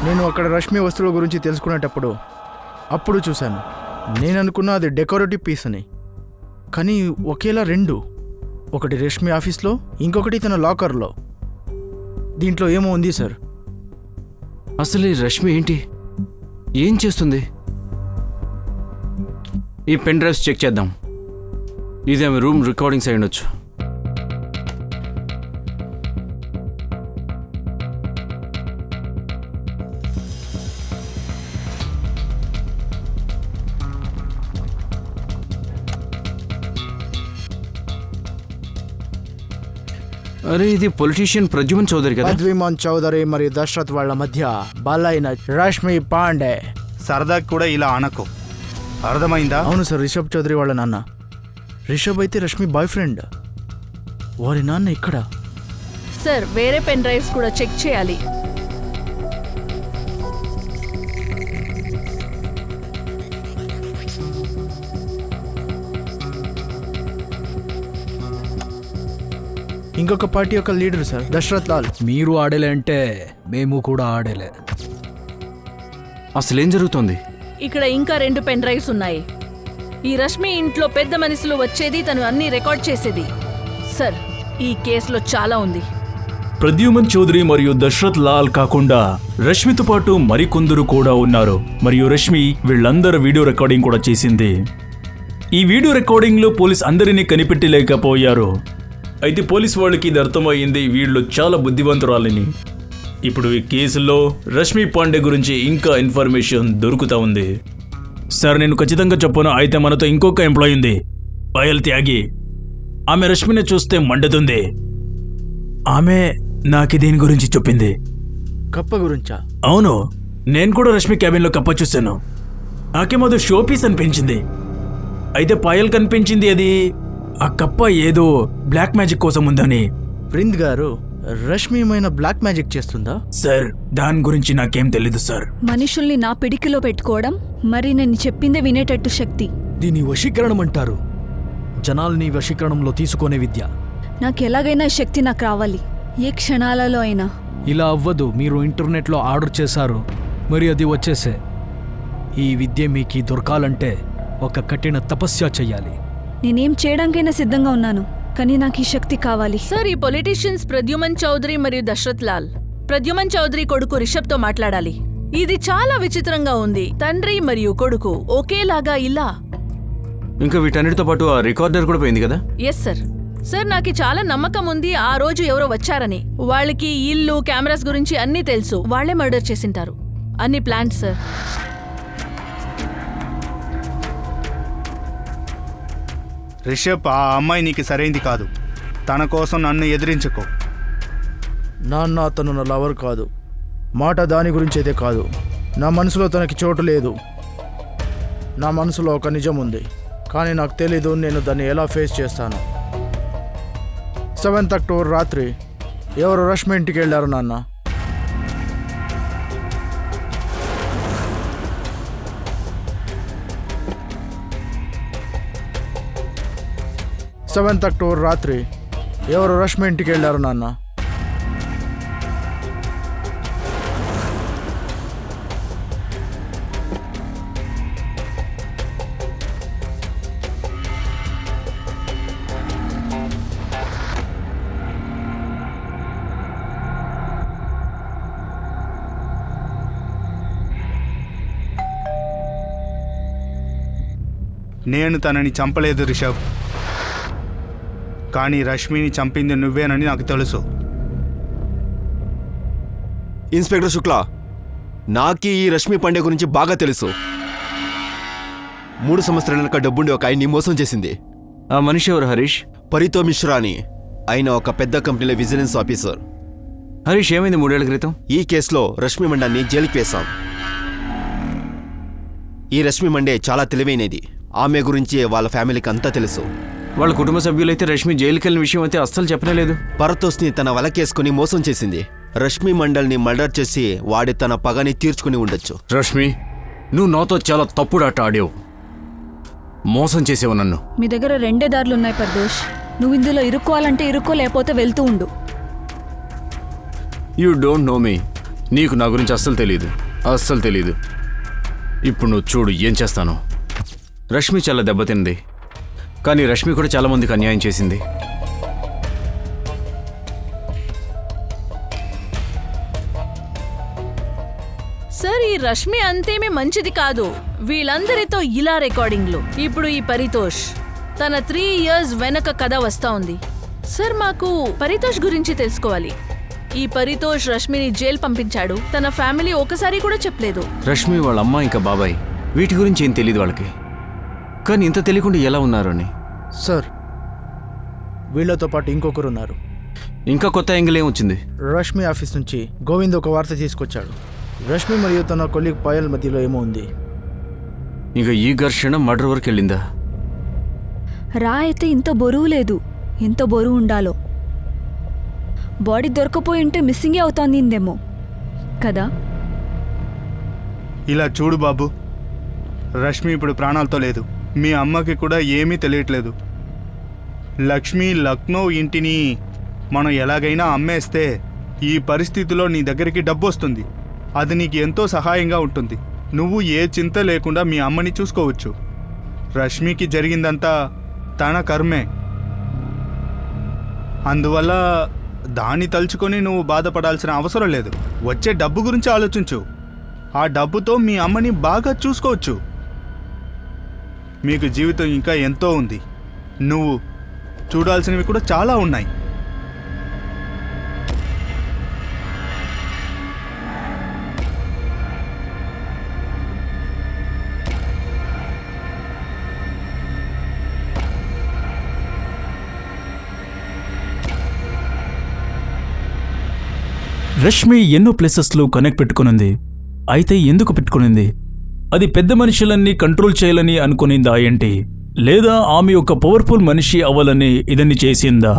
నేను అక్కడ రష్మి వస్తువుల గురించి తెలుసుకునేటప్పుడు అప్పుడు చూశాను. నేను అనుకున్నా అది డెకరేటివ్ పీస్ అని, కానీ ఒకేలా రెండు. ఒకటి రష్మి ఆఫీస్లో, ఇంకొకటి తన లాకర్లో. దీంట్లో ఏమో ఉంది సార్. అసలు ఈ రష్మి ఏంటి, ఏం చేస్తుంది? ఈ పెన్ డ్రైవ్స్ చెక్ చేద్దాం. ఇది ఆమె రూమ్ రికార్డింగ్స్ అయి ఉండొచ్చు. అరే ఇది పొలిటీషియన్ ప్రద్యుమన్ చౌదరి కదా? పద్విమాన్ చౌదరి మరియు దశరథ్ వాళ్ళ మధ్య బలైన రష్మి పాండే. సరదాకి కూడా ఇలా అనకు, అర్థమైందా? అవును సార్, రిషబ్ చౌదరి వాళ్ళ నాన్న. రిషబ్ అయితే రష్మి బాయ్ ఫ్రెండ్. వారి నాన్న ఇక్కడ. సార్ వేరే పెన్ డ్రైవ్స్ కూడా చెక్ చేయాలి. ఇంకొక పార్టీ యొక్క లీడర్ సార్, దశరథ్ లాల్. మీరు ఆడేలే అంటే మేము కూడా ఆడేలే. అసలేం జరుగుతోంది? ఇక్కడ ఇంకా 2 పెన్ డ్రైవ్స్ ఉన్నాయి. ఈ రష్మి ఇంట్లో పెద్ద మనుషులు వచ్చేది, తను అన్ని రికార్డ్ చేసేది. సార్ ఈ కేసులో చాలా ఉంది. ప్రద్యుమన్ చౌదరి మరియు దశరథ్ లాల్ కాకుండా రష్మితో పాటు మరికొందరు కూడా ఉన్నారు. మరియు రష్మి వీళ్ళందరి వీడియో రికార్డింగ్ కూడా చేసింది. ఈ వీడియో రికార్డింగ్లో పోలీస్ అందరినీ కనిపెట్టలేకపోయారు. అయితే పోలీస్ వాళ్ళకి ఇది అర్థమైంది, వీళ్ళు చాలా బుద్ధివంతురాలని. ఇప్పుడు ఈ కేసులో రష్మి పాండే గురించి ఇంకా ఇన్ఫర్మేషన్ దొరుకుతా ఉంది. సార్ నేను ఖచ్చితంగా చెప్పను. అయితే మనతో ఇంకొక ఎంప్లాయ్ ఉంది, పాయల్ త్యాగి. ఆమె రష్మిని చూస్తే మండుతుంది. ఆమె నాకు దీని గురించి చెప్పింది. కప్ప గురించా? అవును, నేను కూడా రష్మి క్యాబిన్లో కప్ప చూశాను. నాకేమో షో పీస్ అనిపించింది. అయితే పాయల్ కనిపించింది అది ఆ కప్ప ఏదో బ్లాక్ మ్యాజిక్ కోసం ఉందని. ప్రింద్ గారు, రష్మి ఏమైనా బ్లాక్ మ్యాజిక్ చేస్తుందా? సార్ దాని గురించి నాకేం తెలీదు సార్. మనుషుల్ని నా పిడికిలో పెట్టుకోవడం, మరి నేను చెప్పిందే వినేటట్టు శక్తి. దీని వశీకరణం అంటారు. జనాల్ని వశీకరణంలో తీసుకునే విద్య. నాకు ఎలాగైనా ఈ శక్తి నాకు రావాలి, ఏ క్షణాలలో అయినా. ఇలా అవ్వదు. మీరు ఇంటర్నెట్లో ఆర్డర్ చేశారు, మరి అది వచ్చేసే. ఈ విద్య మీకు దొరకాలంటే ఒక కఠిన తపస్య చెయ్యాలి. నేనేం చేయడానికైనా సిద్ధంగా ఉన్నాను, కానీ నాకు ఈ శక్తి కావాలి. సార్ ఈ పొలిటీషియన్స్ ప్రద్యుమన్ చౌదరి మరియు దశరథ్ లాల్. ప్రద్యుమన్ చౌదరి కొడుకు రిషబ్తో మాట్లాడాలి. ఇది చాలా విచిత్రంగా ఉంది. తండ్రి మరియు కొడుకు ఒకేలాగా ఇలా. ఇంకా వీటన్నిటితో పాటు ఆ రికార్డర్ కూడా పోయింది కదా? Yes sir. సార్ నాకు చాలా నమ్మకం ఉంది ఆ రోజు ఎవరో వచ్చారని. వాళ్ళకి ఇల్లు, కెమెరాస్ గురించి అన్నీ తెలుసు. వాళ్లే మర్డర్ చేసింటారు. అన్ని ప్లాన్స్ సార్. రిషబ్, ఆ అమ్మాయి నీకు సరైంది కాదు. తన కోసం నన్ను ఎదిరించుకో. నాన్న అతను నా లవర్ కాదు. మాట దాని గురించి అయితే కాదు. నా మనసులో తనకి చోటు లేదు. నా మనసులో ఒక నిజం ఉంది, కానీ నాకు తెలీదు నేను దాన్ని ఎలా ఫేస్ చేస్తాను. 7th అక్టోబర్ రాత్రి ఎవరు రష్మి ఇంటికి వెళ్ళారు నాన్న. అక్టోబర్ రాత్రి ఎవరు రష్మి ఇంటికి వెళ్ళారు నాన్న. నేను తనని చంపలేదు రిషబ్, కానీ రష్మిని చంపింది నువ్వేనని నాకు తెలుసు. ఇన్స్పెక్టర్ శుక్లా, నాకి ఈ రష్మి పాండే గురించి బాగా తెలుసు. 3 సంవత్సరాల వెనక డబ్బుండి ఒక ఆయన్ని మోసం చేసింది. ఆ మనిషి ఎవరు హరీష్? పరితో మిశ్రా అని. ఆయన ఒక పెద్ద కంపెనీలో విజిలెన్స్ ఆఫీసర్. హరీష్ ఏమైంది 3 ఏళ్ల క్రితం? ఈ కేసులో రష్మి మండాన్ని జైలుకి వేశాం. ఈ రష్మి మండే చాలా తెలివైనది. ఆమె గురించి వాళ్ళ ఫ్యామిలీకి అంతా తెలుసు. వాళ్ళ కుటుంబ సభ్యులైతే రష్మి జైలుకి వెళ్ళిన విషయం అయితే అస్సలు చెప్పలేదు. పరతోస్ని తన వలకేసుకుని మోసం చేసింది. రష్మి మండల్ని మర్డర్ చేసి వాడి తన పగని తీర్చుకుని ఉండొచ్చు. రష్మి, నువ్వు నాతో చాలా తప్పుడు ఆట ఆడావు. మోసం చేసేవు నన్ను. మీ దగ్గర 2 దారులున్నాయి పర్దోష్. నువ్వు ఇందులో ఇరుక్కోవాలంటే ఇరుక్కో, లేకపోతే వెళ్తూ ఉండు. యూ డోంట్ నో మీ. నీకు నా గురించి అస్సలు తెలీదు, అస్సలు తెలీదు. ఇప్పుడు నువ్వు చూడు ఏం చేస్తాను. రష్మి చాలా దెబ్బతింది, కానీ రష్మి కూడా చాలా మందికి అన్యాయం చేసింది. సార్ ఈ రష్మి అంతేమీ మంచిది కాదు. వీళ్ళందరితో ఇలా రికార్డింగ్లు. ఇప్పుడు ఈ పరితోష్, తన 3 years వెనక కథ వస్తా ఉంది. సార్ మాకు పరితోష్ గురించి తెలుసుకోవాలి. ఈ పరితోష్ రష్మిని జైలు పంపించాడు. తన ఫ్యామిలీ ఒకసారి కూడా చెప్పలేదు. రష్మి వాళ్ళ అమ్మ ఇంకా బాబాయ్ వీటి గురించి ఏం తెలియదు వాళ్ళకి. కానీ ఇంత తెలియకుండా ఎలా ఉన్నారు అని. సార్, వీళ్ళతో పాటు ఇంకొకరు ఉన్నారు. ఇంకా కొత్త యాంగిల్ ఏం వచ్చింది? రష్మి ఆఫీస్ నుంచి గోవింద్ ఒక వార్త తీసుకొచ్చాడు. రష్మి మరియు తన కొలీగ్ పాయల్ మధ్యలో ఏమో ఉంది. ఇక ఈ ఘర్షణ మర్డర్ వరకు వెళ్ళిందా? రా అయితే ఇంత బరువు లేదు. ఎంత బరువు ఉండాలో. బాడీ దొరకపోయి ఉంటే మిస్సింగే అవుతోందేమో కదా. ఇలా చూడు బాబు, రష్మి ఇప్పుడు ప్రాణాలతో లేదు. మీ అమ్మకి కూడా ఏమీ తెలియట్లేదు. లక్ష్మి లక్నో ఇంటిని మనం ఎలాగైనా అమ్మేస్తే ఈ పరిస్థితిలో నీ దగ్గరికి డబ్బు వస్తుంది. అది నీకు ఎంతో సహాయంగా ఉంటుంది. నువ్వు ఏ చింత లేకుండా మీ అమ్మని చూసుకోవచ్చు. రష్మికి జరిగిందంతా తన కర్మే. అందువల్ల దాన్ని తలుచుకొని నువ్వు బాధపడాల్సిన అవసరం లేదు. వచ్చే డబ్బు గురించి ఆలోచించు. ఆ డబ్బుతో మీ అమ్మని బాగా చూసుకోవచ్చు. మీకు జీవితం ఇంకా ఎంతో ఉంది. నువ్వు చూడాల్సినవి కూడా చాలా ఉన్నాయి. రష్మి ఎన్నో ప్లేసెస్లో కనెక్ట్ పెట్టుకునింది. అయితే ఎందుకు పెట్టుకునింది? అది పెద్ద మనుషులన్నీ కంట్రోల్ చేయాలని అనుకునిందా ఏంటి? లేదా ఆమె ఒక పవర్ఫుల్ మనిషి అవ్వాలని ఇదన్ని చేసిందా?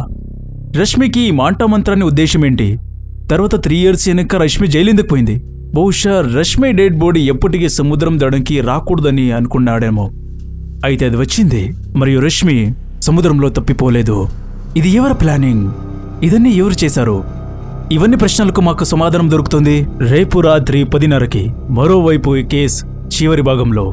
రష్మికి ఈ మాంటామంత్రాన్ని ఉద్దేశం ఏంటి? తర్వాత 3 years వెనక రష్మి జైలెందుకు పోయింది? బహుశా రష్మి డెడ్ బాడీ ఎప్పటికీ సముద్రం దడంకి రాకూడదని అనుకున్నాడేమో. అయితే అది వచ్చింది, మరియు రష్మి సముద్రంలో తప్పిపోలేదు. ఇది ఎవరి ప్లానింగ్? ఇదన్నీ ఎవరు చేశారు? ఇవన్నీ ప్రశ్నలకు మాకు సమాధానం దొరుకుతుంది రేపు రాత్రి 10:30కి. మరోవైపు ఈ కేస్ చివరి భాగంలో.